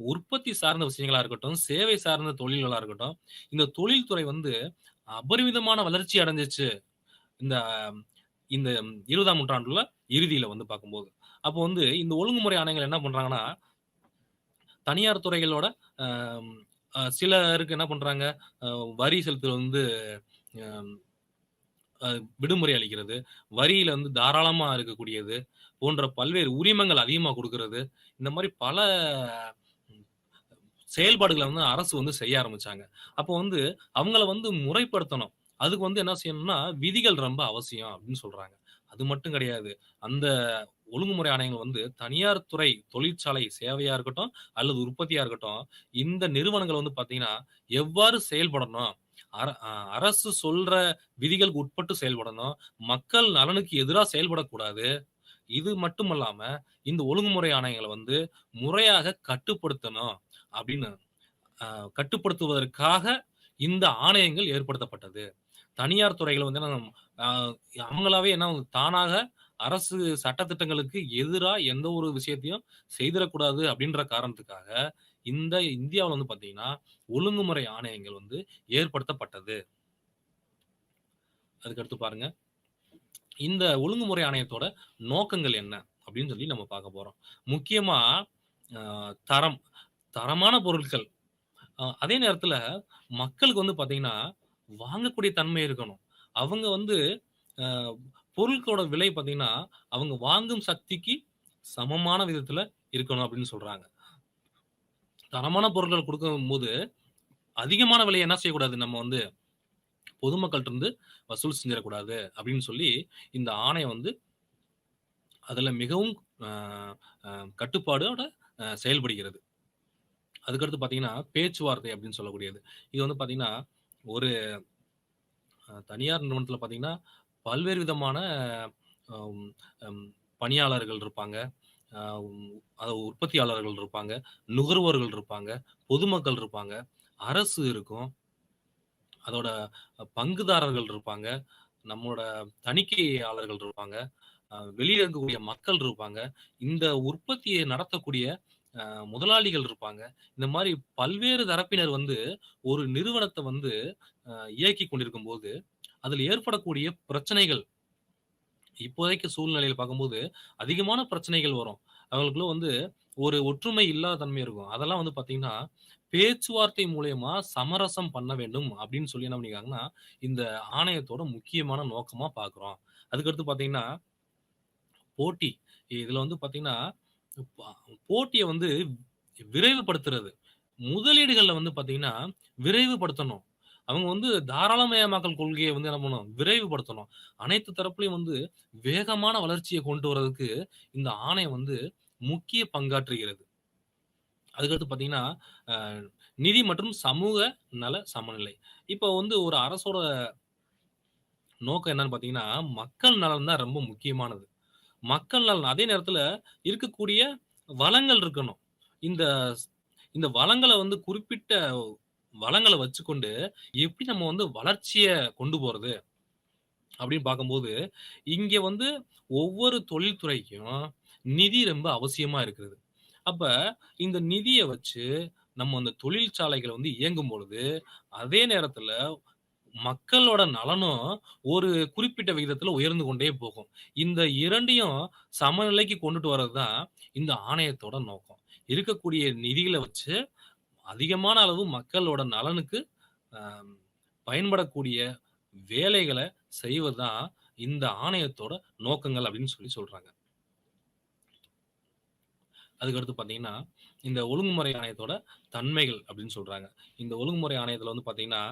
உற்பத்தி சார்ந்த விஷயங்களா இருக்கட்டும், சேவை சார்ந்த தொழில்களா இருக்கட்டும், இந்த தொழில்துறை வந்து அபரிமிதமான வளர்ச்சி அடைஞ்சுச்சு. இந்த இந்த 20ஆம் நூற்றாண்டுல இறுதியில வந்து பார்க்கும்போது. அப்போ வந்து இந்த ஒழுங்குமுறை ஆணையங்கள் என்ன பண்றாங்கன்னா, தனியார் துறைகளோட அ சிலருக்கு என்ன பண்றாங்க, அ வரி செலுத்துறது வந்து அ அ விடுமுறை அளிக்கிறது, வரியில வந்து தாராளமா இருக்கக்கூடியது, போன்ற பல்வேறு உரிமங்கள் அதிகமா குடுக்குறது. இந்த மாரி பல செயல்பாடுகள வந்து அரசு வந்து செய்ய ஆரம்பிச்சாங்க. அப்போ வந்து அவங்கள வந்து முறைப்படுத்தணும். அதுக்கு வந்து என்ன செய்யணும்னா, விதிகள் ரொம்ப அவசியம் அப்படின்னு சொல்றாங்க. அது மட்டும் கிடையாது. அந்த ஒழுங்குமுறை ஆணையங்கள் வந்து தனியார் துறை தொழிற்சாலை சேவையா இருக்கட்டும், அல்லது உற்பத்தியா இருக்கட்டும், இந்த நிறுவனங்கள் வந்து பார்த்தீங்கன்னா, எவ்வாறு செயல்படணும்? அரசு சொல்ற விதிகளுக்கு உட்பட்டு செயல்படணும். மக்கள் நலனுக்கு எதிரா செயல்படக்கூடாது. இது மட்டுமல்லாம, இந்த ஒழுங்குமுறை ஆணையங்கள வந்து முறையாக கட்டுப்படுத்தணும் அப்படின்னு அ கட்டுப்படுத்துவதற்காக இந்த ஆணையங்கள் ஏற்படுத்தப்பட்டது. தனியார் துறைகள் வந்து என்ன அ அவங்களாவே என்ன தானாக அரசு சட்டதிட்டங்களுக்கு எதிரா எந்த ஒரு விஷயத்தையும் செய்திறக்கூடாது அப்படின்ற காரணத்துக்காக, இந்த இந்தியாவுல வந்து பார்த்தீங்கன்னா, ஒழுங்குமுறை ஆணையங்கள் வந்து ஏற்படுத்தப்பட்டது. அதுக்கடுத்து பாருங்க. இந்த ஒழுங்குமுறை ஆணையத்தோட நோக்கங்கள் என்ன? அப்படின்னு சொல்லி நம்ம பார்க்க போறோம். முக்கியமா அ தரம், தரமான பொருட்கள். அதே நேரத்தில மக்களுக்கு வந்து பார்த்தீங்கன்னா, வாங்கக்கூடிய தன்மை இருக்கணும். அவங்க வந்து அ பொருட்களோட விலை பார்த்தீங்கன்னா, அவங்க வாங்கும் சக்திக்கு சமமான விதத்தில இருக்கணும் அப்படின்னு சொல்றாங்க. தரமான பொருட்கள் குடுக்கும்போது, அதிகமான விலைய என்ன செய்யக்கூடாது நம்ம வந்து பொதுமக்கள்ட்ட இருந்து வசூல் செஞ்சிறக்கூடாது அப்படின்னு சொல்லி, இந்த ஆணையம் வந்து அதில மிகவும் அ அ கட்டுப்பாடோட செயல்படுகிறது. அதுக்கடுத்து பார்த்தீங்கன்னா, பேச்சுவார்த்தை அப்படின்னு சொல்லக்கூடியது. இது வந்து பார்த்தீங்கன்னா, ஒரு தனியார் நிறுவனத்தில பார்த்தீங்கன்னா, பல்வேறு விதமான அம் அம் பணியாளர்கள் இருப்பாங்க. அ அது உற்பத்தியாளர்கள் இருப்பாங்க, நுகர்வோர்கள் இருப்பாங்க, பொதுமக்கள் இருப்பாங்க, அரசு இருக்கும். அதோட பங்குதாரர்கள் இருப்பாங்க. நம்மோட தணிக்கையாளர்கள் இருப்பாங்க. வெளியில இருக்கக்கூடிய மக்கள் இருப்பாங்க. இந்த உற்பத்தியை நடத்தக்கூடிய அ முதலாளிகள் இருப்பாங்க. இந்த மாரி பல்வேறு தரப்பினர் வந்து ஒரு நிறுவனத்த வந்து இயக்கிக் கொண்டிருக்கும்போது, அதில ஏற்படக்கூடிய பிரச்சனைகள், இப்போதைக்கு சூழ்நிலையில பார்க்கும்போது, அதிகமான பிரச்சனைகள் வரும். அவங்களுக்குள்ள வந்து ஒரு ஒற்றுமை இல்லாத தன்மை இருக்கும். அதெல்லாம் வந்து பார்த்தீங்கன்னா, பேச்சுவார்த்தை மூலியமா சமரசம் பண்ண வேண்டும் அப்படின்னு சொல்லி என்ன பண்ணியிருக்காங்கன்னா, இந்த ஆணையத்தோட முக்கியமான நோக்கமா பார்க்குறோம். அதுக்கடுத்து பார்த்தீங்கன்னா, போட்டி. இதுல வந்து பார்த்தீங்கன்னா, ப போட்டிய வந்து விரைவுபடுத்துறது. முதலீடுகள்ல வந்து பார்த்தீங்கன்னா, விரைவுபடுத்தணும். அவங்க வந்து தாராளமயமாக்கல் கொள்கைய வந்து என்ன பண்ணணும்? விரைவுபடுத்தணும். அனைத்து தரப்புலயும் வந்து வேகமான வளர்ச்சிய கொண்டு வரதுக்கு இந்த ஆணையம் வந்து முக்கிய பங்காற்றுகிறது. அதுக்கடுத்து பார்த்தீங்கன்னா, அ நிதி மற்றும் சமூக நல சமநிலை. இப்போ வந்து ஒரு அரசோட நோக்கம் என்னன்னு பார்த்தீங்கன்னா, மக்கள் நலன் தான் ரொம்ப முக்கியமானது. மக்கள் நலன் அதே நேரத்தில இருக்கக்கூடிய வளங்கள் இருக்கணும். இந்த இந்த வளங்கள வந்து குறிப்பிட்ட வளங்கள வச்சுக்கொண்டு, எப்படி நம்ம வந்து வளர்ச்சிய கொண்டு போறது? அப்படின்னு பார்க்கும்போது, இங்க வந்து ஒவ்வொரு தொழில்துறைக்கும் நிதி ரொம்ப அவசியமா இருக்குது. அப்ப இந்த நிதிய வச்சு நம்ம அந்த தொழிற்சாலைகள் வந்து இயங்கும் பொழுது, அதே நேரத்தில மக்களோட நலனும் ஒரு குறிப்பிட்ட விகிதத்தில உயர்ந்து கொண்டே போகும். இந்த 2யும் சமநிலைக்கு கொண்டுட்டு வரது தான் இந்த ஆணையத்தோட நோக்கம். இருக்கக்கூடிய நிதிகள வச்சு அதிகமான அளவு மக்களோட நலனுக்கு அ பயன்படக்கூடிய வேலைகள செய்வது தான் இந்த ஆணையத்தோட நோக்கங்கள் அப்படின்னு சொல்லி சொல்றாங்க. அதுக்கடுத்து பார்த்தீங்கன்னா, இந்த ஒழுங்குமுறை ஆணையத்தோட தன்மைகள் அப்படின்னு சொல்றாங்க. இந்த ஒழுங்குமுறை ஆணையத்தில வந்து பார்த்தீங்கன்னா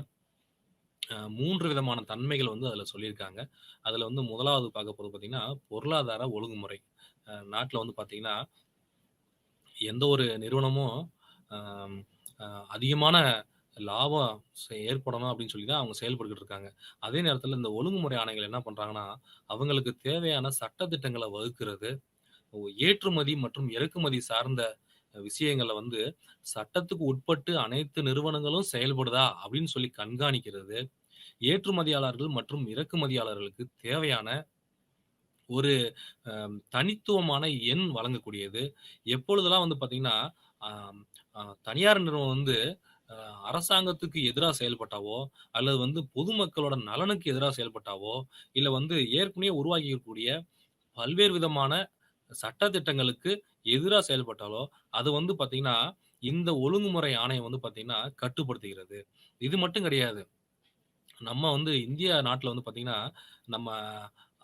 3 விதமான தன்மைகள் வந்து அதில சொல்லியிருக்காங்க. அதில வந்து 1வது பார்க்க போறது பார்த்தீங்கன்னா, பொருளாதார ஒழுங்குமுறை. நாட்ல வந்து பார்த்தீங்கன்னா, எந்த ஒரு நிறுவனமும் அம் அ அதிகமான லாபம் ஏற்படணும் அப்படின்னு சொல்லி தான் அவங்க செயல்பட்டுட்டு இருக்காங்க. அதே நேரத்தில இந்த ஒழுங்குமுறை ஆணைகள் என்ன பண்றாங்கன்னா, அவங்களுக்கு தேவையான சட்ட திட்டங்கள வகுக்கிறது, ஏற்றுமதி மற்றும் இறக்குமதி சார்ந்த விஷயங்கள வந்து சட்டத்துக்கு உட்பட்டு அனைத்து நிறுவனங்களும் செயல்படுதா அப்படின்னு சொல்லி கண்காணிக்கிறது. ஏற்றுமதியாளர்கள் மற்றும் இறக்குமதியாளர்களுக்கு தேவையான ஒரு தனித்துவமான எண் வழங்கக்கூடியது. எப்பொழுதெல்லாம் வந்து பார்த்தீங்கன்னா, ஆம் தனியார் நிறுவனம் வந்து அ அரசாங்கத்துக்கு எதிரா செயல்பட்டாவோ, அல்லது வந்து பொதுமக்களோட நலனுக்கு எதிரா செயல்பட்டாவோ, இல்ல வந்து ஏற்கனவே உருவாகி இருக்கக்கூடிய பல்வேறு விதமான சட்ட திட்டங்களுக்கு எதிரா செயல்பட்டாலோ, அது வந்து பார்த்தீங்கன்னா, இந்த ஒழுங்குமுறை ஆணையம் வந்து பார்த்தீங்கன்னா, கட்டுப்படுத்துகிறது. இது மட்டும் கிடையாது. நம்ம வந்து இந்தியா நாட்டுல வந்து பார்த்தீங்கன்னா, நம்ம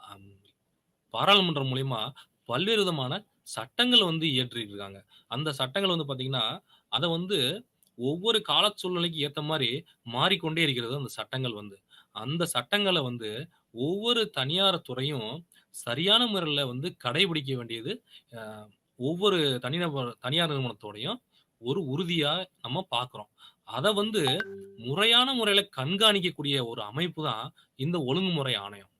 அம் பாராளுமன்றம் மூலியமா பல்வேறு விதமான சட்டங்கள் வந்து இயற்றியிருக்காங்க. அந்த சட்டங்கள் வந்து பார்த்தீங்கன்னா, அத வந்து ஒவ்வொரு கால சூழ்நிலைக்கு ஏத்த மாரி மாறிக்கொண்டே இருக்கிறது அந்த சட்டங்கள் வந்து. அந்த சட்டங்கள வந்து ஒவ்வொரு தனியார் துறையும் சரியான முறையில வந்து கடைபிடிக்க வேண்டியது, அ ஒவ்வொரு தனியார் நிறுவனத்தோடையும் ஒரு உறுதியா நம்ம பார்க்கிறோம். அத வந்து முறையான முறையில கண்காணிக்கக்கூடிய ஒரு அமைப்பு தான் இந்த ஒழுங்குமுறை ஆணையம்.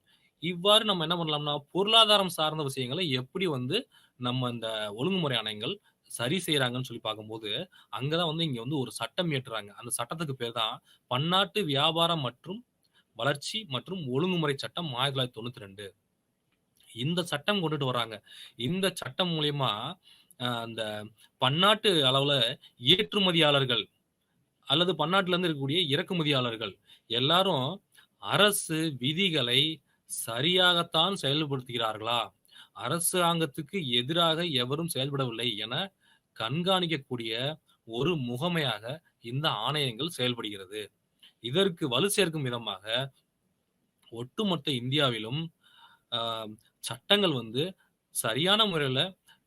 இவ்வாறு நம்ம என்ன பண்ணலாம்னா, பொருளாதாரம் சார்ந்த விஷயங்கள எப்படி வந்து நம்ம இந்த ஒழுங்குமுறை ஆணையங்கள் சரி செய்றாங்கன்னு சொல்லி பார்க்கும்போது, அங்க தான் வந்து இங்க வந்து ஒரு சட்டம் இயற்றுறாங்க. அந்த சட்டத்துக்கு பேர் தான் பன்னாட்டு வியாபாரம் மற்றும் வளர்ச்சி மற்றும் ஒழுங்குமுறை சட்டம் 1992. இந்த சட்டம் கொண்டுட்டு வராங்க. இந்த சட்டம் மூலியமா அந்த பன்னாட்டு அளவுல ஏற்றுமதியாளர்கள் அல்லது பன்னாட்டுல இருந்து இருக்கக்கூடிய இறக்குமதியாளர்கள் எல்லாரும் அரசு விதிகளை சரியாகத்தான் செயல்படுத்துகிறார்களா? அரசாங்கத்துக்கு எதிராக எவரும் செயல்படவில்லை என கண்காணிக்கக்கூடிய ஒரு முகமையாக இந்த ஆணையங்கள் செயல்படுகிறது. இதற்கு வலு சேர்க்கும் விதமாக ஒட்டுமொத்த இந்தியாவிலும் அ சட்டங்கள் வந்து சரியான முறையில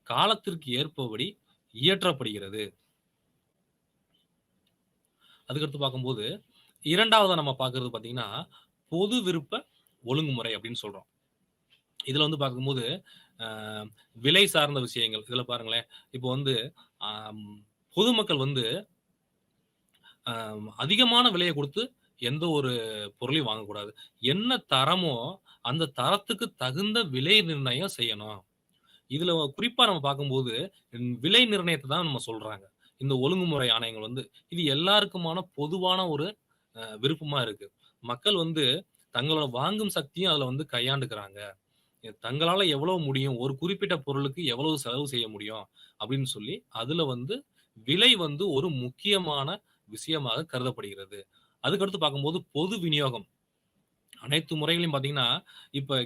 காலத்திற்கு ஏற்பபடி இயற்றப்படுகிறது. அதுக்கடுத்து பார்க்கும்போது 2வதா நம்ம பார்க்கிறது பார்த்தீங்கன்னா, பொது விருப்ப ஒழுங்குமுறை அப்படின்னு சொல்றோம். இதுல வந்து பார்க்கும்போது, அ விலை சார்ந்த விஷயங்கள். இதுல பாருங்களேன், இப்போ வந்து அம் பொதுமக்கள் வந்து அதிகமான விலைய குடுத்து எந்த ஒரு பொருளையும் வாங்கக்கூடாது. என்ன தரமோ, அந்த தரத்துக்கு தகுந்த விலை நிர்ணயம் செய்யணும். இதுல குறிப்பா நம்ம பார்க்கும்போது, விலை நிர்ணயத்த தான் நம்ம சொல்றாங்க. இந்த ஒழுங்குமுறை ஆணையங்கள் வந்து, இது எல்லாருக்குமான பொதுவான ஒரு விருப்பமா இருக்கு. மக்கள் வந்து தங்களோட வாங்கும் சக்தியும் அதுல வந்து கையாண்டுக்கிறாங்க. தங்களால எவ்வளவு முடியும்? ஒரு குறிப்பிட்ட பொருளுக்கு எவ்வளவு செலவு செய்ய முடியும்? அப்படின்னு சொல்லி, அதுல வந்து விலை வந்து ஒரு முக்கியமான விஷயமாக கருதப்படுகிறது. அதுக்கடுத்து பார்க்கும்போது பொது விநியோகம். அனைத்து முறைகளையும் பார்த்தீங்கன்னா, இப்ப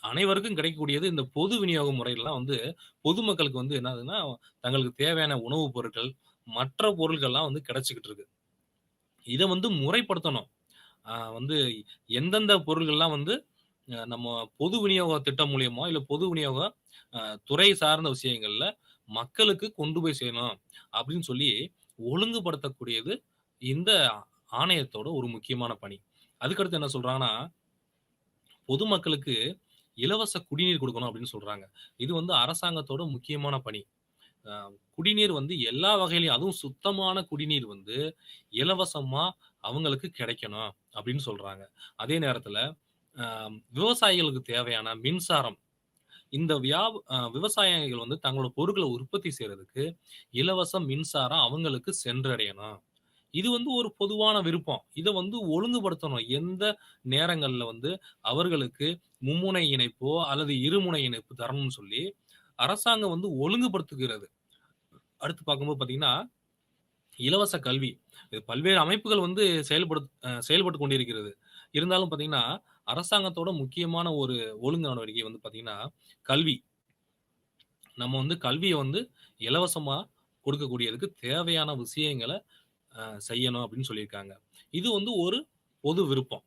அனைவருக்கும் கிடைக்கக்கூடியது இந்த பொது விநியோக முறைகள்லாம் வந்து பொதுமக்களுக்கு வந்து என்ன ஆகுதுன்னா, தங்களுக்கு தேவையான உணவுப் பொருட்கள், மற்ற பொருட்கள்லாம் வந்து கிடைச்சுக்கிட்டு இருக்கு. இத வந்து முறைப்படுத்தணும். வந்து எந்தெந்த பொருள்கள்லாம் வந்து நம்ம பொது விநியோக திட்டம் மூலியமா, இல்ல பொது விநியோக அ துறை சார்ந்த விஷயங்கள்ல மக்களுக்கு கொண்டு போய் சேரணும் அப்படின்னு சொல்லி ஒழுங்குபடுத்தக்கூடியது இந்த ஆணையத்தோட ஒரு முக்கியமான பணி. அதுக்கடுத்து என்ன சொல்றாங்கன்னா, பொதுமக்களுக்கு இலவச குடிநீர் குடுக்கணும் அப்படின்னு சொல்றாங்க. இது வந்து அரசாங்கத்தோட முக்கியமான பணி. அ குடிநீர் வந்து எல்லா வகையிலயும் அதுவும் சுத்தமான குடிநீர் வந்து இலவசமா அவங்களுக்கு கிடைக்கணும் அப்படின்னு சொல்றாங்க. அதே நேரத்தில அ விவசாயிகளுக்கு தேவையான மின்சாரம் இந்த விவசாயிகள் வந்து தங்களோட பொருட்கள உற்பத்தி செய்றதுக்கு இலவச மின்சாரம் அவங்களுக்கு சென்றடையணும். இது வந்து ஒரு பொதுவான விருப்பம். இத வந்து ஒழுங்குபடுத்தணும். எந்த நேரங்கள்ல வந்து அவர்களுக்கு மும்முனை இணைப்போ, அல்லது இருமுனை இணைப்பு தரணும்னு சொல்லி அரசாங்கம் வந்து ஒழுங்குபடுத்துகிறது. அடுத்து பார்க்கும்போது பார்த்தீங்கன்னா, இலவச கல்வி. இது பல்வேறு அமைப்புகள் வந்து செயல்பட்டுக் கொண்டிருக்கிறது. இருந்தாலும் பார்த்தீங்கன்னா, அரசாங்கத்தோட முக்கியமான ஒரு ஒழுங்கு நடவடிக்கை வந்து பார்த்தீங்கன்னா, கல்வி. நம்ம வந்து கல்விய வந்து இலவசமா கொடுக்கக்கூடியதுக்கு தேவையான விஷயங்கள செய்யணும் அப்படின்னு சொல்லியிருக்காங்க. இது வந்து ஒரு பொது விருப்பம்.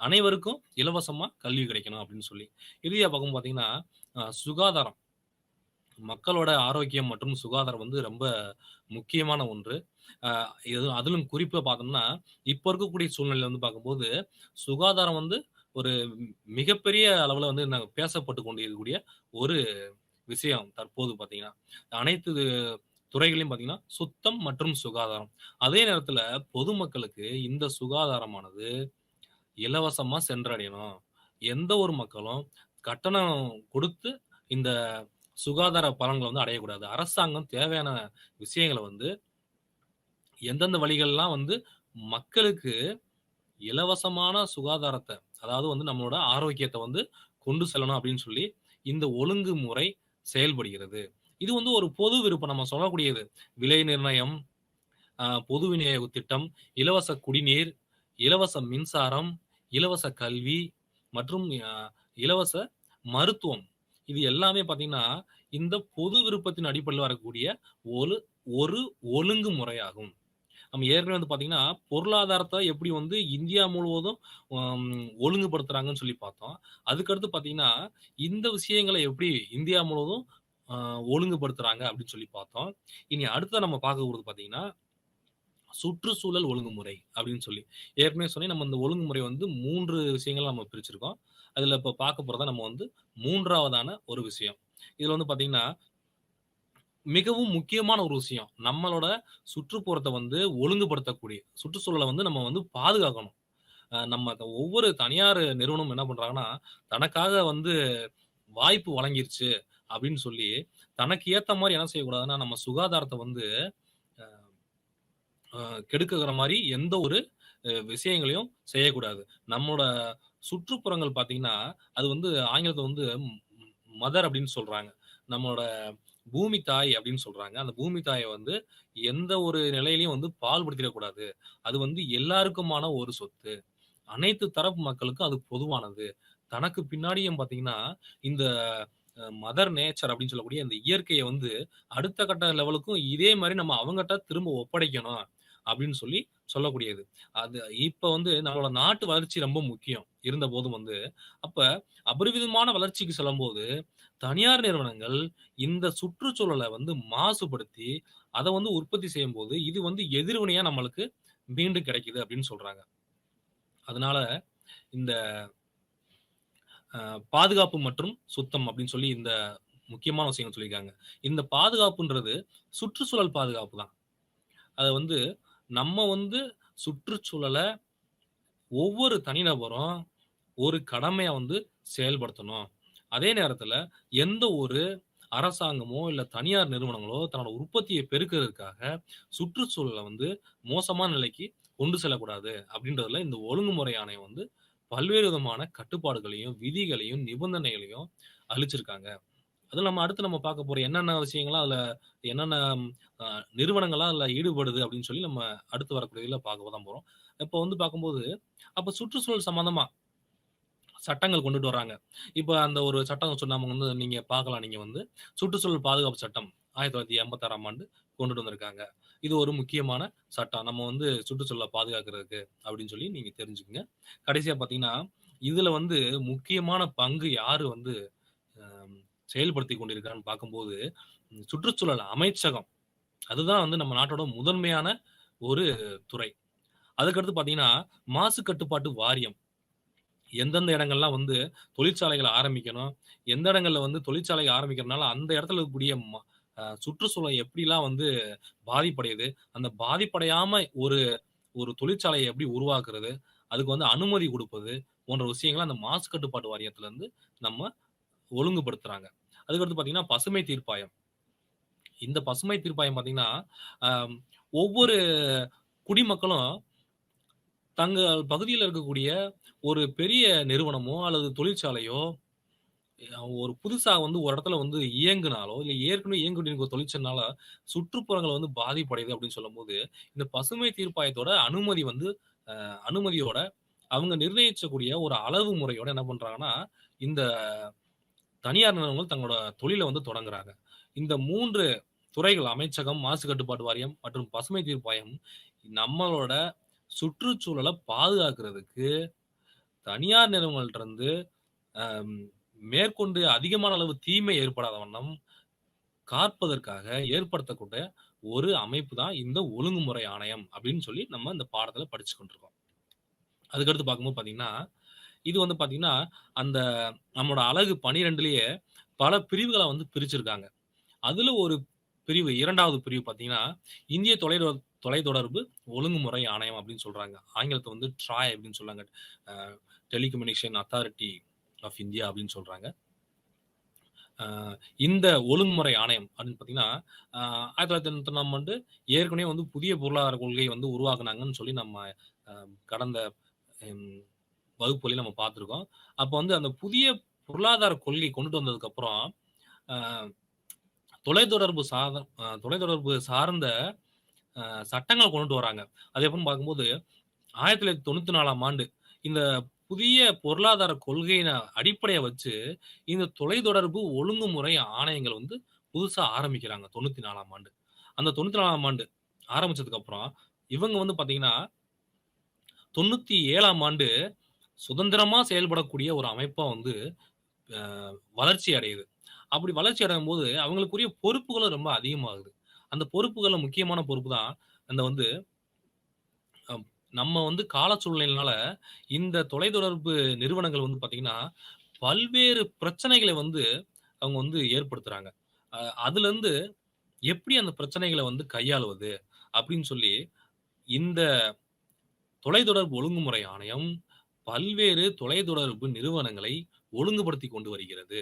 அனைவருக்கும் இலவசமா கல்வி கிடைக்கணும் அப்படின்னு சொல்லி. இறுதியா பார்க்கும்போது பார்த்தீங்கன்னா, சுகாதாரம். மக்களோட ஆரோக்கியம் மற்றும் சுகாதாரம் வந்து ரொம்ப முக்கியமான ஒன்று. அ இது அதிலும் குறிப்பா பார்த்தோம்னா, இப்ப இருக்கக்கூடிய சூழ்நிலையில வந்து பார்க்கும்போது, சுகாதாரம் வந்து ஒரு மிகப்பெரிய அளவுல வந்து பேசப்பட்டுக் கொண்டிருக்கக்கூடிய ஒரு விஷயம் தற்போது பார்த்தீங்கன்னா. அனைத்து துறைகளையும் பார்த்தீங்கன்னா, சுத்தம் மற்றும் சுகாதாரம். அதே நேரத்தில பொதுமக்களுக்கு இந்த சுகாதாரமானது இலவசமா சென்றடையணும். எந்த ஒரு மக்களும் கட்டணம் கொடுத்து இந்த சுகாதார பலன்கள வந்து அடையக்கூடாது. அரசாங்கம் தேவையான விஷயங்கள வந்து எந்தெந்த வழிகள்லாம் வந்து மக்களுக்கு இலவசமான சுகாதாரத்த, அதாவது வந்து நம்மளோட ஆரோக்கியத்த வந்து கொண்டு செல்லணும் அப்படின்னு சொல்லி, இந்த ஒழுங்குமுறை செயல்படுகிறது. இது வந்து ஒரு பொது விருப்பம் நம்ம சொல்லக்கூடியது. விலை நிர்ணயம், பொது விநியோக திட்டம், இலவச குடிநீர், இலவச மின்சாரம், இலவச கல்வி மற்றும் இலவச மருத்துவம். இது எல்லாமே பார்த்தீங்கன்னா, இந்த பொது விருப்பத்தின் அடிப்படையில வரக்கூடிய ஒரு ஒரு ஒழுங்குமுறையாகும். நம்ம ஏற்கனவே வந்து பார்த்தீங்கன்னா, பொருளாதாரத்த எப்படி வந்து இந்தியா முழுவதும் ஒழுங்குபடுத்துறாங்கன்னு சொல்லி பார்த்தோம். அதுக்கடுத்து பார்த்தீங்கன்னா, இந்த விஷயங்கள எப்படி இந்தியா முழுவதும் அ ஒழுங்குபடுத்துறாங்க அப்படின்னு சொல்லி பார்த்தோம். இனி அடுத்ததா நம்ம பார்க்க போறது பார்த்தீங்கன்னா, சுற்றுச்சூழல் ஒழுங்குமுறை அப்படின்னு சொல்லி. ஏற்கனவே சொன்னேன் நம்ம இந்த ஒழுங்குமுறை வந்து 3 விஷயங்களா நம்ம பிரிச்சிருக்கோம். அதுல இப்ப பார்க்க போறது நம்ம வந்து 3வதான ஒரு விஷயம். இதுல வந்து பார்த்தீங்கன்னா, மிகவும் முக்கியமான ஒரு விஷயம். நம்மளோட சுற்றுப்புறத்த வந்து ஒழுங்குபடுத்தக்கூடிய சுற்றுச்சூழல வந்து நம்ம வந்து பாதுகாக்கணும். நம்ம ஒவ்வொரு தனியார் நிறுவனம் என்ன பண்றாங்கன்னா, தனக்காக வந்து வாய்ப்பு வழங்கிருச்சு அப்படின்னு சொல்லி, தனக்கு ஏத்த மாரி என்ன செய்யக்கூடாதுன்னா, நம்ம சுகாதாரத்த வந்து அ அ கெடுக்குற மாரி எந்த ஒரு விஷயங்களையும் செய்யக்கூடாது. நம்மோட சுற்றுப்புறங்கள் பார்த்தீங்கன்னா, அது வந்து ஆங்கிலத்துல வந்து மதர் அப்படின்னு சொல்றாங்க. நம்மளோட பூமி தாய் அப்படின்னு சொல்றாங்க. அந்த பூமி தாய வந்து எந்த ஒரு நிலையிலயும் வந்து பாழ்படுத்திறக்கூடாது. அது வந்து எல்லாருக்குமான ஒரு சொத்து. அனைத்து தரப்பு மக்களுக்கும் அது பொதுவானது. தனக்கு பின்னாடியும் பார்த்தீங்கன்னா, இந்த மதர் நேச்சர் அப்படின்னு சொல்லக்கூடிய அந்த இயற்கைய வந்து அடுத்த கட்ட லெவலுக்கும் இதே மாரி நம்ம அவங்கட்ட திரும்ப ஒப்படைக்கணும் அப்படின்னு சொல்லி சொல்லக்கூடியது. அது இப்ப வந்து நம்மளோட நாட்டு வளர்ச்சி ரொம்ப முக்கியம். இருந்தபோதும் வந்து, அப்ப அபரிவிதமான வளர்ச்சிக்கு செல்லும்போது, தனியார் நிறுவனங்கள் இந்த சுற்றுச்சூழல வந்து மாசுபடுத்தி, அத வந்து உற்பத்தி செய்யும்போது, இது வந்து எதிர்வினையா நம்மளுக்கு மீண்டும் கிடைக்குது அப்படின்னு சொல்றாங்க. அதனால இந்த பாதுகாப்பு மற்றும் சுத்தம் அப்படின்னு சொல்லி இந்த முக்கியமான விஷயங்கள் சொல்லியிருக்காங்க. இந்த பாதுகாப்புன்றது சுற்றுச்சூழல் பாதுகாப்பு தான். அத வந்து நம்ம வந்து சுற்றுச்சூழல ஒவ்வொரு தனிநபரும் ஒரு கடமையா வந்து செயல்படுத்தணும். அதே நேரத்தில எந்த ஒரு அரசாங்கமோ, இல்ல தனியார் நிறுவனங்களோ தன்னோட உற்பத்திய பெருக்குறதுக்காக சுற்றுச்சூழல வந்து மோசமான நிலைக்கு கொண்டு செல்லக்கூடாது அப்படின்றதுல இந்த ஒழுங்குமுறை ஆணையம் வந்து பல்வேறு விதமான கட்டுப்பாடுகளையும், விதிகளையும், நிபந்தனைகளையும் அளிச்சிருக்காங்க. அதுவும் நம்ம அடுத்து பார்க்க போற என்னென்ன விஷயங்கள்லாம் அதுல என்னென்ன அ நிறுவனங்கள்லாம் அதுல ஈடுபடுது அப்படின்னு சொல்லி நம்ம அடுத்து வரக்கூடிய இதுல பார்க்க தான் போறோம். இப்போ வந்து பார்க்கும்போது, அப்ப சுற்றுச்சூழல் சம்மந்தமா சட்டங்கள் கொண்டுட்டு வராங்க. இப்ப அந்த ஒரு சட்டம் சொன்னாம வந்து நீங்க பார்க்கலாம். நீங்க வந்து சுற்றுச்சூழல் பாதுகாப்பு சட்டம் 1986ஆம் ஆண்டு கொண்டுட்டு வந்திருக்காங்க. இது ஒரு முக்கியமான சட்டம். நம்ம வந்து சுற்றுச்சூழல பாதுகாக்கிறதுக்கு அப்படின்னு சொல்லி நீங்க தெரிஞ்சுக்கங்க. கடைசியா பார்த்தீங்கன்னா, இதுல வந்து முக்கியமான பங்கு யாரு வந்து அ செயல்படுத்திக் கொண்டிருக்கான்னு பார்க்கும்போது, சுற்றுச்சூழல் அமைச்சகம். அதுதான் வந்து நம்ம நாட்டோட முதன்மையான ஒரு துறை. அதுக்கடுத்து பார்த்தீங்கன்னா, மாசு கட்டுப்பாட்டு வாரியம். எந்தெந்த இடங்கள்லாம் வந்து தொழிற்சாலைகள ஆரம்பிக்கணும், எந்த இடங்கள்ல வந்து தொழிற்சாலை ஆரம்பிக்கிறனால அந்த இடத்துல இருக்கக்கூடிய சுற்றுச்சூழல் எப்படிலாம் வந்து பாதிப்படையுது, அந்த பாதிப்படையாம ஒரு ஒரு தொழிற்சாலைய எப்படி உருவாக்குறது, அதுக்கு வந்து அனுமதி குடுப்பது, போன்ற விஷயங்கள அந்த மாசு கட்டுப்பாட்டு வாரியத்திலருந்து நம்ம ஒழுங்குபடுத்துறாங்க. அதுக்கடுத்து பார்த்தீங்கன்னா, பசுமை தீர்ப்பாயம். இந்த பசுமை தீர்ப்பாயம் பார்த்தீங்கன்னா, அ ஒவ்வொரு குடிமக்களும் தங்கள் பகுதியில இருக்கக்கூடிய ஒரு பெரிய நிறுவனமோ, அல்லது தொழிற்சாலையோ, ஒரு புதுசா வந்து ஒரு இடத்துல வந்து இயங்குனாலோ, இல்ல ஏற்கனவே இயங்கிட்டு இருக்க தொழிற்சாலைனால சுற்றுப்புறங்கள் வந்து பாதிப்படையுது அப்படின்னு சொல்லும்போது, இந்த பசுமை தீர்ப்பாயத்தோட அனுமதி வந்து அனுமதியோட அவங்க நிர்ணயிச்சக்கூடிய ஒரு அளவு முறையோட என்ன பண்றாங்கன்னா, இந்த தனியார் நிறுவனங்கள் தங்களோட தொழில வந்து தொடங்குறாங்க. இந்த 3 துறைகள் அமைச்சகம், மாசு கட்டுப்பாட்டு வாரியம் மற்றும் பசுமை தீர்ப்பாயம் நம்மளோட சுற்றுச்சூழல பாதுகாக்கிறதுக்கு தனியார் நிறுவனங்கள்ட்டருந்து அம் மேற்கொண்டு அதிகமான அளவு தீமை ஏற்படாத வண்ணம் காப்பதற்காக ஏற்படுத்தக்கூடிய ஒரு அமைப்பு தான் இந்த ஒழுங்குமுறை ஆணையம் அப்படின்னு சொல்லி நம்ம இந்த பாடத்துல படிச்சு கொண்டிருக்கோம். அதுக்கடுத்து பார்க்கும்போது பார்த்தீங்கன்னா, இது வந்து பார்த்தீங்கன்னா, அந்த நம்மோட அலகு 12லயே பல பிரிவுகள வந்து பிரிச்சிருக்காங்க. அதுல ஒரு பிரிவு 2வது பிரிவு பார்த்தீங்கன்னா, இந்திய தொலைத்தொடர்பு ஒழுங்குமுறை ஆணையம் அப்படின்னு சொல்றாங்க. ஆங்கிலத்துல வந்து ட்ராய் அப்படின்னு சொல்றாங்க. அ டெலிகம்யூனிகேஷன் அத்தாரிட்டி ஆஃப் இந்தியா அப்படின்னு சொல்றாங்க. அ இந்த ஒழுங்குமுறை ஆணையம் அப்படின்னு பார்த்தீங்கன்னா, 1991ஆம் ஆண்டு ஏற்கனவே வந்து புதிய பொருளாதார கொள்கை வந்து உருவாக்குனாங்கன்னு சொல்லி நம்ம அ கடந்த ம் வகுப்புகளையும் நம்ம பார்த்துருக்கோம். அப்ப வந்து அந்த புதிய பொருளாதார கொள்கை கொண்டுட்டு வந்ததுக்கப்புறம், அ தொலைத்தொடர்பு சார்ந்த சட்டங்கள கொண்டுட்டு வராங்க. அது எப்பன்னு பார்க்கும்போது, 1994ஆம் ஆண்டு இந்த புதிய பொருளாதார கொள்கையின அடிப்படையா வச்சு, இந்த தொலைத்தொடர்பு ஒழுங்குமுறை ஆணையங்கள் வந்து புதுசா ஆரம்பிக்கிறாங்க 94ஆம் ஆண்டு. அந்த 94ஆம் ஆண்டு ஆரம்பிச்சதுக்கப்புறம், இவங்க வந்து பார்த்தீங்கன்னா, 97ஆம் ஆண்டு சுதந்திரமா செயல்படக்கூடிய ஒரு அமைப்பா வந்து அ வளர்ச்சி அடையுது. அப்படி வளர்ச்சி அடையும்போது, அவங்களுக்குரிய பொறுப்புகளும் ரொம்ப அதிகமாகுது. அந்த பொறுப்புகள்ல முக்கியமான பொறுப்பு தான், அந்த வந்து அம் நம்ம வந்து கால சூழ்நிலையினால, இந்த தொலைத்தொடர்பு நிறுவனங்கள் வந்து பார்த்தீங்கன்னா, பல்வேறு பிரச்சனைகள வந்து அவங்க வந்து ஏற்படுத்துறாங்க. அ அதுலருந்து எப்படி அந்த பிரச்சனைகள வந்து கையாளுவது? அப்படின்னு சொல்லி, இந்த தொலைத்தொடர்பு ஒழுங்குமுறை ஆணையம் பல்வேறு தொலைத்தொடர்பு நிறுவனங்களை ஒழுங்குபடுத்திக் கொண்டு வருகிறது.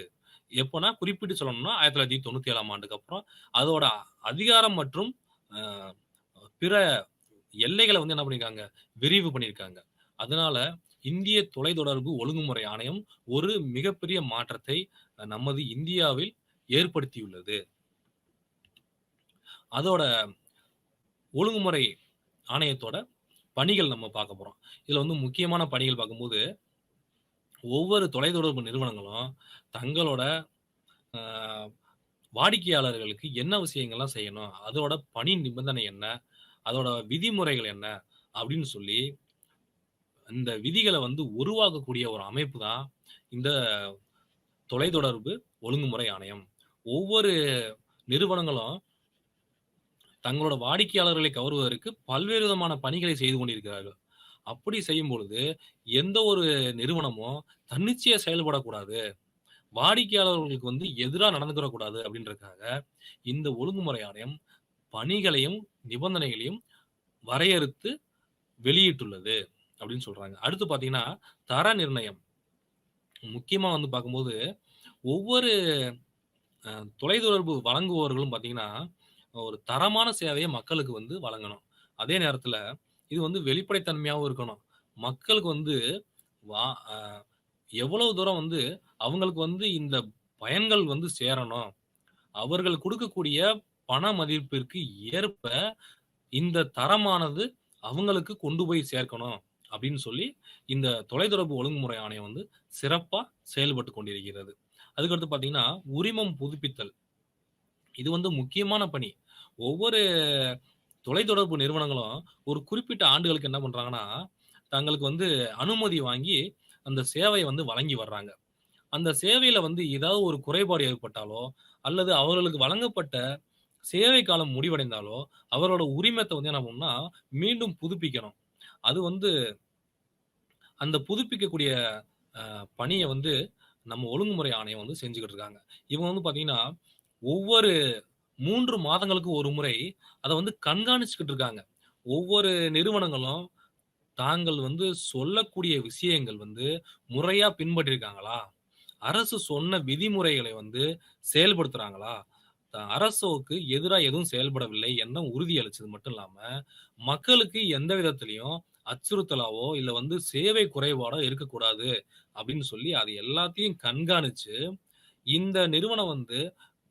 எப்போனா குறிப்பிட்டு சொல்லணும்னா 1997ஆம் ஆண்டுக்கு அப்புறம் அதோட அதிகாரம் மற்றும் அ பிற எல்லைகள வந்து என்ன பண்ணியிருக்காங்க, விரிவு பண்ணியிருக்காங்க. அதனால இந்திய தொலைத்தொடர்பு ஒழுங்குமுறை ஆணையம் ஒரு மிகப்பெரிய மாற்றத்தை நமது இந்தியாவில் ஏற்படுத்தியுள்ளது. அதோட ஒழுங்குமுறை ஆணையத்தோட பணிகள் நம்ம பார்க்க போறோம். இதுல வந்து முக்கியமான பணிகள் பார்க்கும்போது, ஒவ்வொரு தொலைத்தொடர்பு நிறுவனங்களும் தங்களோட அ வாடிக்கையாளர்களுக்கு என்ன விஷயங்கள்லாம் செய்யணும்? அதோட பணி நிபந்தனை என்ன? அதோட விதிமுறைகள் என்ன? அப்படின்னு சொல்லி, இந்த விதிகள வந்து உருவாக்கக்கூடிய ஒரு அமைப்பு தான் இந்த தொலைத்தொடர்பு ஒழுங்குமுறை ஆணையம். ஒவ்வொரு நிறுவனங்களும் தங்களோட வாடிக்கையாளர்களை கவர்வதற்கு பல்வேறு விதமான பணிகளை செய்து கொண்டிருக்கிறார்கள். அப்படி செய்யும் பொழுது, எந்த ஒரு நிறுவனமும் தன்னிச்சையா செயல்படக்கூடாது. வாடிக்கையாளர்களுக்கு வந்து எதிரா நடந்துக்கிறக் கூடாது அப்படின்றதுக்காக, இந்த ஒழுங்குமுறை ஆணையம் பணிகளையும், நிபந்தனைகளையும் வரையறுத்து வெளியிட்டுள்ளது அப்படின்னு சொல்றாங்க. அடுத்து பார்த்தீங்கன்னா, தர நிர்ணயம். முக்கியமா வந்து பார்க்கும்போது, ஒவ்வொரு அ தொலைத்தொடர்பு வழங்குபவர்களும் பார்த்தீங்கன்னா, ஒரு தரமான சேவைய மக்களுக்கு வந்து வழங்கணும். அதே நேரத்தில இது வந்து வெளிப்படைத்தன்மையாவும் இருக்கணும். மக்களுக்கு வந்து வா அ எவ்வளவு தூரம் வந்து அவங்களுக்கு வந்து இந்த பயன்கள் வந்து சேரணும். அவர்கள் குடுக்கக்கூடிய பண மதிப்பிற்கு ஏற்ப இந்த தரமானது அவங்களுக்கு கொண்டு போய் சேர்க்கணும் அப்படின்னு சொல்லி, இந்த தொலைத்தொடர்பு ஒழுங்குமுறை ஆணையம் வந்து சிறப்பா செயல்பட்டுக் கொண்டிருக்கிறது. அதுக்கடுத்து பார்த்தீங்கன்னா, உரிமம் புதுப்பித்தல். இது வந்து முக்கியமான பணி. ஒவ்வொரு தொலைத்தொடர்பு நிறுவனங்களும் ஒரு குறிப்பிட்ட ஆண்டுகளுக்கு என்ன பண்றாங்கன்னா, தங்களுக்கு வந்து அனுமதி வாங்கி அந்த சேவைய வந்து வழங்கி வர்றாங்க. அந்த சேவையில வந்து ஏதாவது ஒரு குறைபாடு ஏற்பட்டாலோ, அல்லது அவர்களுக்கு வழங்கப்பட்ட சேவை காலம் முடிவடைந்தாலோ, அவரோட உரிமத்த வந்து என்ன பண்ணணும்னா, மீண்டும் புதுப்பிக்கணும். அது வந்து அந்த புதுப்பிக்கக்கூடிய பணிய வந்து நம்ம ஒழுங்குமுறை ஆணையம் வந்து செஞ்சுகிட்டு இருக்காங்க. இவங்க வந்து பார்த்தீங்கன்னா, ஒவ்வொரு 3 மாதங்களுக்கு ஒரு முறை அத வந்து கண்காணிச்சுக்கிட்டு இருக்காங்க. ஒவ்வொரு நிறுவனங்களும் தாங்கள் வந்து சொல்லக்கூடிய விஷயங்கள் வந்து முறையா பின்பற்றியிருக்காங்களா? அரசு சொன்ன விதிமுறைகளை வந்து செயல்படுத்துறாங்களா? அரசுக்கு எதிரா எதுவும் செயல்படவில்லை என்ன உறுதி அளிச்சது மட்டும் இல்லாம, மக்களுக்கு எந்த விதத்திலயும் அச்சுறுத்தலாவோ, இல்ல வந்து சேவை குறைபாடோ இருக்கக்கூடாது அப்படின்னு சொல்லி அது எல்லாத்தையும் கண்காணிச்சு, இந்த நிறுவனம் வந்து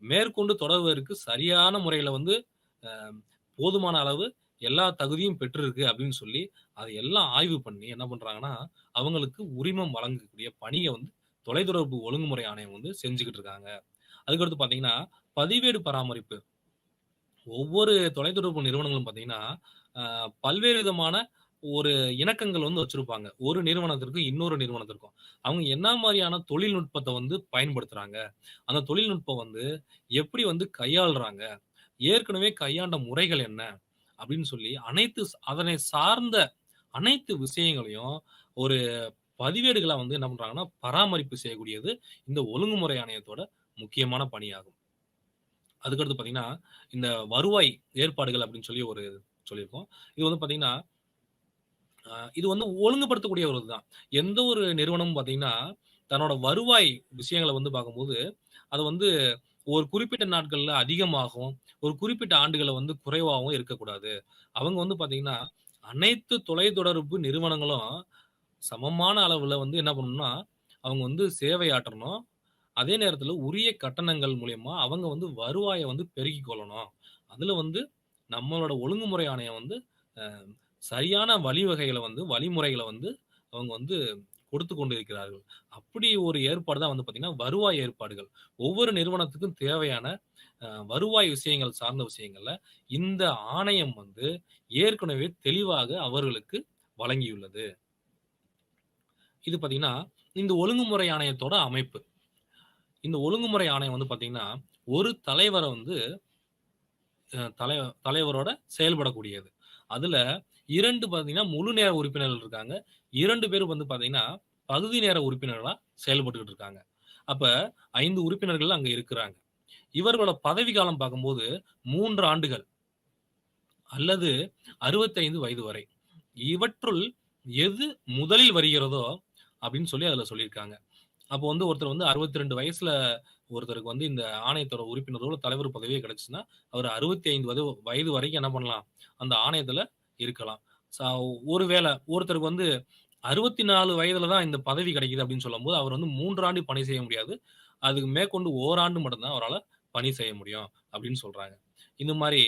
மேற்கொண்டு தொடர்வதற்கு சரியான முறையில வந்து அ போதுமான அளவு எல்லா தகுதியும் பெற்றிருக்கு அப்படின்னு சொல்லி, அத எல்லாம் ஆய்வு பண்ணி என்ன பண்றாங்கன்னா, அவங்களுக்கு உரிமம் வழங்கக்கூடிய பணிய வந்து தொலைத்தொடர்பு ஒழுங்குமுறை ஆணையம் வந்து செஞ்சுகிட்டு இருக்காங்க. அதுக்கடுத்து பார்த்தீங்கன்னா, பதிவேடு பராமரிப்பு. ஒவ்வொரு தொலைத்தொடர்பு நிறுவனங்களும் பார்த்தீங்கன்னா, அ பல்வேறு விதமான ஒரு இணக்கங்கள் வந்து வச்சிருப்பாங்க. ஒரு நிறுவனத்திற்கும், இன்னொரு நிறுவனத்திற்கும். அவங்க என்ன மாரியான தொழில்நுட்பத்த வந்து பயன்படுத்துறாங்க? அந்த தொழில்நுட்பம் வந்து எப்படி வந்து கையாளுறாங்க? ஏற்கனவே கையாண்ட முறைகள் என்ன? அப்படின்னு சொல்லி அனைத்து அதனை சார்ந்த அனைத்து விஷயங்களையும் ஒரு பதிவேடுகளா வந்து என்ன பண்றாங்கன்னா, பராமரிப்பு செய்யக்கூடியது இந்த ஒழுங்குமுறை ஆணையத்தோட முக்கியமான பணியாகும். அதுக்கடுத்து பார்த்தீங்கன்னா, இந்த வருவாய் ஏற்பாடுகள் அப்படின்னு சொல்லி ஒரு சொல்லியிருக்கோம். இது வந்து பார்த்தீங்கன்னா, இது வந்து ஒழுங்குபடுத்தக்கூடிய ஒரு இதுதான். எந்த ஒரு நிறுவனமும் பார்த்தீங்கன்னா, தன்னோட வருவாய் விஷயங்கள வந்து பார்க்கும்போது, அது வந்து ஒரு குறிப்பிட்ட நாட்கள்ல அதிகமாகவும், ஒரு குறிப்பிட்ட ஆண்டுகள்ல வந்து குறைவாகவும் இருக்கக்கூடாது. அவங்க வந்து பார்த்தீங்கன்னா, அனைத்து தொலைத்தொடர்பு நிறுவனங்களும் சமமான அளவுல வந்து என்ன பண்ணணும்னா, அவங்க வந்து சேவையாற்றணும். அதே நேரத்தில உரிய கட்டணங்கள் மூலியமா அவங்க வந்து வருவாய வந்து பெருக்கிக் கொள்ளணும். அதுல வந்து நம்மளோட ஒழுங்குமுறை ஆணையம் வந்து அ சரியான வழிவகைகள வந்து வழிமுறைகள வந்து அவங்க வந்து கொடுத்துக் கொண்டிருக்கிறார்கள். அப்படி ஒரு ஏற்பாடு தான் வந்து பார்த்தீங்கன்னா, வருவாய் ஏற்பாடுகள். ஒவ்வொரு நிறுவனத்துக்கும் தேவையான வருவாய் விஷயங்கள் சார்ந்த விஷயங்கள்ல இந்த ஆணையம் வந்து ஏற்கனவே தெளிவாக அவர்களுக்கு வழங்கியுள்ளது. இது பார்த்தீங்கன்னா, இந்த ஒழுங்குமுறை ஆணையத்தோட அமைப்பு. இந்த ஒழுங்குமுறை ஆணையம் வந்து பார்த்தீங்கன்னா, ஒரு தலைவர வந்து அ தலை தலைவரோட செயல்படக்கூடியது. அதுல 2 பார்த்தீங்கன்னா, முழு நேர உறுப்பினர்கள் இருக்காங்க. 2 பேரும் வந்து பார்த்தீங்கன்னா, பகுதி நேர உறுப்பினர்களா செயல்பட்டுட்டு இருக்காங்க. அப்ப 5 உறுப்பினர்கள் அங்க இருக்கிறாங்க. இவர்களோட பதவி காலம் பார்க்கும்போது 3 ஆண்டுகள் அல்லது 65 வயது வரை. இவற்றுள் எது முதலில் வருகிறதோ அப்படின்னு சொல்லி அதுல சொல்லியிருக்காங்க. அப்போ வந்து ஒருத்தர் வந்து 62 வயசுல ஒருத்தருக்கு வந்து இந்த ஆணையத்தோட உறுப்பினரோ, இல்ல தலைவர் பதவியோ கிடைச்சுச்சுன்னா, அவரு 65 வயது வரைக்கும் என்ன பண்ணலாம்? அந்த ஆணையத்துல இருக்கலாம். ச ஒருவேள ஒருத்தருக்கு வந்து 64 வயதுல தான் இந்த பதவி கிடைக்குது அப்படின்னு சொல்லும்போது, அவர் வந்து 3 ஆண்டு பணி செய்ய முடியாது. அதுக்கு மேற்கொண்டு ஓராண்டு மட்டும் தான் அவரால பணி செய்ய முடியும் அப்படின்னு சொல்றாங்க. இந்த மாரி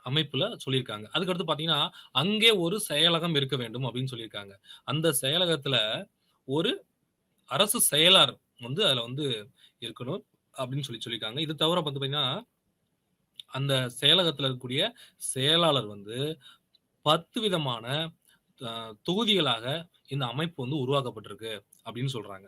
அமைப்புல சொல்லியிருக்காங்க. அதுக்கடுத்து பார்த்தீங்கன்னா, அங்கே ஒரு செயலகம் இருக்க வேண்டும் அப்படின்னு சொல்லியிருக்காங்க. அந்த செயலகத்துல ஒரு அரசு செயலர் வந்து அதுல வந்து இருக்கணும். அப்படின்னு சொல்லியிருக்காங்க. இது தவிர பார்த்தீங்கன்னா, அந்த செயலகத்துல இருக்கக்கூடிய செயலாளர் வந்து 10 விதமான அ தொகுதிகளாக இந்த அமைப்பு வந்து உருவாக்கப்பட்டிருக்கு அப்படின்னு சொல்றாங்க.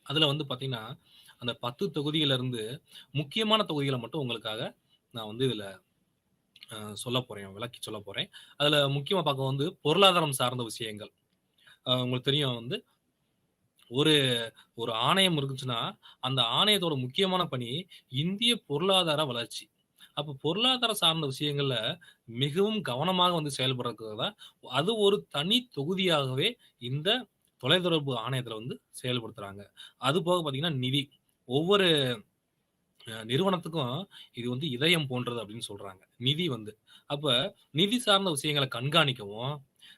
அதுல வந்து பார்த்தீங்கன்னா, அந்த 10 தொகுதியில இருந்து முக்கியமான தொகுதிகள மட்டும் உங்களுக்காக நான் வந்து இதுல சொல்லப் போறேன். விளக்கி சொல்லப் போறேன். அதுல முக்கியமா பார்க்க வந்து பொருளாதாரம் சார்ந்த விஷயங்கள். உங்களுக்கு தெரியும் வந்து ஒரு ஒரு ஆணையம் இருந்துச்சுன்னா, அந்த ஆணையத்தோட முக்கியமான பணி இந்திய பொருளாதார வளர்ச்சி. அப்ப பொருளாதாரம் சார்ந்த விஷயங்கள்ல மிகவும் கவனமாக வந்து செயல்படுறதுக்கு தான், அது ஒரு தனி தொகுதியாகவே இந்த தொலைத்தொடர்பு ஆணையத்துல வந்து செயல்படுத்துறாங்க. அதுபோக பார்த்தீங்கன்னா, நிதி. ஒவ்வொரு நிறுவனத்துக்கும் இது வந்து இதயம் போன்றது அப்படின்னு சொல்றாங்க. நிதி வந்து. அப்ப நிதி சார்ந்த விஷயங்கள கண்காணிக்கவும்,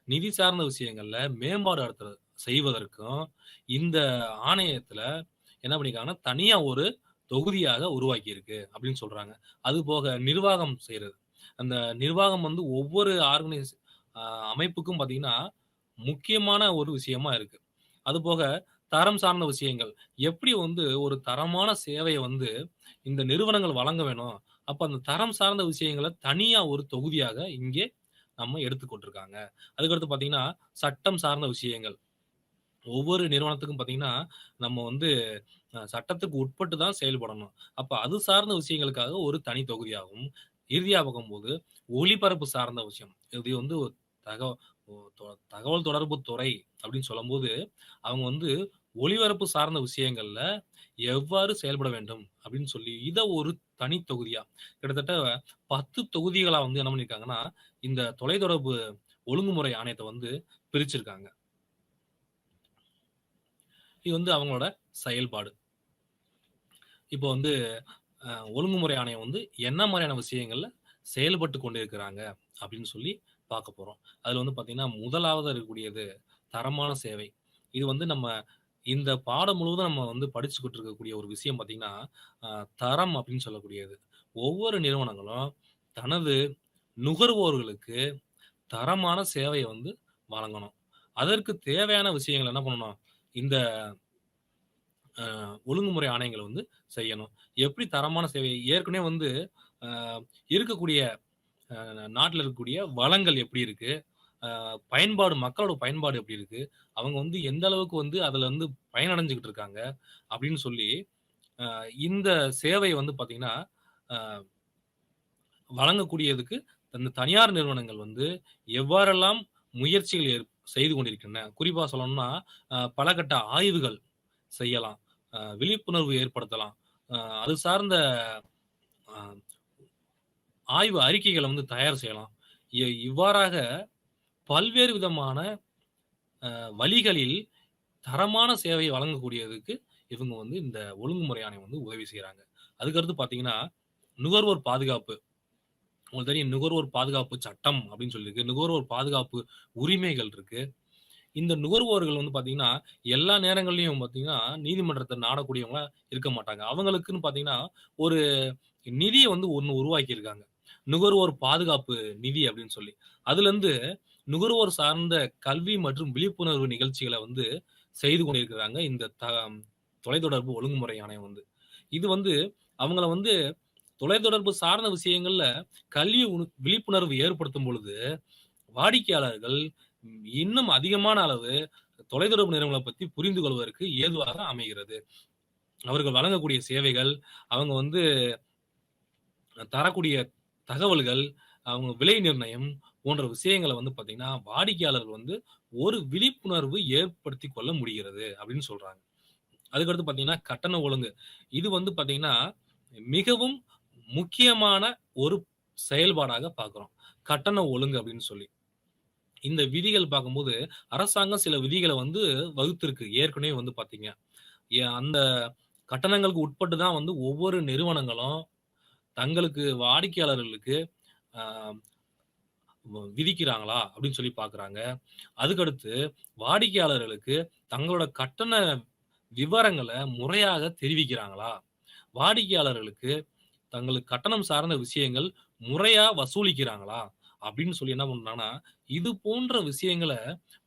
நிதி சார்ந்த விஷயங்கள்ல மேம்பாடு செய்வதற்கும் இந்த ஆணையத்துல என்ன பண்ணியிருக்காங்கன்னா, தனியா ஒரு தொகுதியாக உருவாக்கியிருக்கு அப்படின்னு சொல்றாங்க. அதுபோக நிர்வாகம் செய்றது. அந்த நிர்வாகம் வந்து ஒவ்வொரு அ அமைப்புக்கும் பார்த்தீங்கன்னா, முக்கியமான ஒரு விஷயமா இருக்கு. அதுபோக தரம் சார்ந்த விஷயங்கள். எப்படி வந்து ஒரு தரமான சேவைய வந்து இந்த நிறுவனங்கள் வழங்க வேணும். அப்ப அந்த தரம் சார்ந்த விஷயங்கள தனியா ஒரு தொகுதியாக இங்கே நம்ம எடுத்துக் கொண்டிருக்காங்க. அதுக்கடுத்து பார்த்தீங்கன்னா, சட்டம் சார்ந்த விஷயங்கள். ஒவ்வொரு நிறுவனத்துக்கும் பார்த்தீங்கன்னா, நம்ம வந்து சட்டத்துக்கு உட்பட்டு தான் செயல்படணும். அப்ப அது சார்ந்த விஷயங்களுக்காக ஒரு தனி தொகுதியாகவும், இறுதியா பார்க்கும்போது ஒளிபரப்பு சார்ந்த விஷயம். இது வந்து ஒரு தகவ ஒ தொ தகவல் தொடர்பு துறை அப்படின்னு சொல்லும்போது, அவங்க வந்து ஒளிபரப்பு சார்ந்த விஷயங்கள்ல எவ்வாறு செயல்பட வேண்டும் அப்படின்னு சொல்லி, இத ஒரு தனி தொகுதியா கிட்டத்தட்ட 10 தொகுதிகளா வந்து என்ன பண்ணியிருக்காங்கன்னா, இந்த தொலைத்தொடர்பு ஒழுங்குமுறை ஆணையத்த வந்து பிரிச்சிருக்காங்க. இது வந்து அவங்களோட செயல்பாடு. இப்போ வந்து ஒழுங்குமுறை ஆணையம் வந்து என்ன மாரியான விஷயங்கள்ல செயல்பட்டு கொண்டிருக்கிறாங்க அப்படின்னு சொல்லி பார்க்க போறோம். அதுல வந்து பார்த்தீங்கன்னா, முதலாவதா இருக்கக்கூடியது தரமான சேவை. இது வந்து நம்ம இந்த பாடம் முழுவதும் நம்ம வந்து படிச்சுக்கிட்டு இருக்கக்கூடிய ஒரு விஷயம் பார்த்தீங்கன்னா, அ தரம் அப்படின்னு சொல்லக்கூடியது. ஒவ்வொரு நிறுவனங்களும் தனது நுகர்வோர்களுக்கு தரமான சேவைய வந்து வழங்கணும். அதற்கு தேவையான விஷயங்கள என்ன பண்ணணும்? இந்த ஒழுங்குமுறை ஆணையங்கள் வந்து செய்யணும். எப்படி தரமான சேவை ஏற்கனவே வந்து அ இருக்கக்கூடிய நாட்டுல இருக்கக்கூடிய வளங்கள் எப்படி இருக்கு? பயன்பாடு மக்களோட பயன்பாடு எப்படி இருக்கு? அவங்க வந்து எந்த அளவுக்கு வந்து அதுல வந்து பயனடைஞ்சுகிட்டு இருக்காங்க? அப்படின்னு சொல்லி, அ இந்த சேவை வந்து பார்த்தீங்கன்னா, அ வழங்கக்கூடியதுக்கு அந்த தனியார் நிறுவனங்கள் வந்து எவ்வாறெல்லாம் முயற்சிகள் செய்து கொண்டிருக்கின்றன. குறிப்பா சொல்லணும்னா, பல கட்ட ஆய்வுகள் செய்யலாம். விழிப்புணர்வு ஏற்படுத்தலாம். அ அது சார்ந்த அ ஆய்வு அறிக்கைகள வந்து தயார் செய்யலாம். இவ்வாறாக பல்வேறு விதமான வழிகளில் தரமான சேவையை வழங்கக்கூடியதுக்கு இவங்க வந்து இந்த ஒழுங்குமுறை ஆணையம் வந்து உதவி செய்றாங்க. அதுக்கடுத்து பார்த்தீங்கன்னா, நுகர்வோர் பாதுகாப்பு. உங்களுக்கு தெரியும் நுகர்வோர் பாதுகாப்பு சட்டம் அப்படின்னு சொல்லி இருக்கு. நுகர்வோர் பாதுகாப்பு உரிமைகள் இருக்கு. இந்த நுகர்வோர்கள் வந்து பார்த்தீங்கன்னா, எல்லா நேரங்கள்லயும் பார்த்தீங்கன்னா, நீதிமன்றத்த நாடக்கூடியவங்களா இருக்க மாட்டாங்க. அவங்களுக்குன்னு பார்த்தீங்கன்னா, ஒரு நிதிய வந்து ஒண்ணு உருவாக்கியிருக்காங்க. நுகர்வோர் பாதுகாப்பு நிதி அப்படின்னு சொல்லி. அதுலருந்து நுகர்வோர் சார்ந்த கல்வி மற்றும் விழிப்புணர்வு நிகழ்ச்சிகள வந்து செய்து கொண்டிருக்கிறாங்க. இந்த தொலைத்தொடர்பு ஒழுங்குமுறை ஆணையம் வந்து. இது வந்து அவங்கள வந்து தொலைத்தொடர்பு சார்ந்த விஷயங்கள்ல கல்வி விழிப்புணர்வு ஏற்படுத்தும் பொழுது, வாடிக்கையாளர்கள் இன்னும் அதிகமான அளவு தொலைத்தொடர்பு நிறுவனங்கள பத்தி புரிந்து கொள்வதற்கு ஏதுவாக அமைகிறது. அவர்கள் வழங்கக்கூடிய சேவைகள், அவங்க வந்து தரக்கூடிய தகவல்கள், அவங்க விலை நிர்ணயம் போன்ற விஷயங்கள வந்து பார்த்தீங்கன்னா, வாடிக்கையாளர்கள் வந்து ஒரு விழிப்புணர்வு ஏற்படுத்திக் கொள்ள முடிகிறது அப்படின்னு சொல்றாங்க. அதுக்கடுத்து பார்த்தீங்கன்னா, கட்டண ஒழுங்கு. இது வந்து பார்த்தீங்கன்னா, மிகவும் முக்கியமான ஒரு செயல்பாடாக பார்க்கிறோம். கட்டண ஒழுங்கு அப்படின்னு சொல்லி. இந்த விதிகள் பார்க்கும்போது, அரசாங்கம் சில விதிகள வந்து வகுத்திருக்கு. ஏற்கனவே வந்து பார்த்தீங்க. அந்த கட்டணங்களுக்கு உட்பட்டு தான் வந்து ஒவ்வொரு நிறுவனங்களும் தங்களுக்கு வாடிக்கையாளர்களுக்கு அ விதிக்கிறாங்களா? அப்படின்னு சொல்லி பார்க்குறாங்க. அதுக்கடுத்து வாடிக்கையாளர்களுக்கு தங்களோட கட்டண விவரங்கள முறையாக தெரிவிக்கிறாங்களா? வாடிக்கையாளர்களுக்கு தங்களுக்கு கட்டணம் சார்ந்த விஷயங்கள் முறையா வசூலிக்கிறாங்களா? அப்படின்னு சொல்லி என்ன பண்றாங்கன்னா, இது போன்ற விஷயங்கள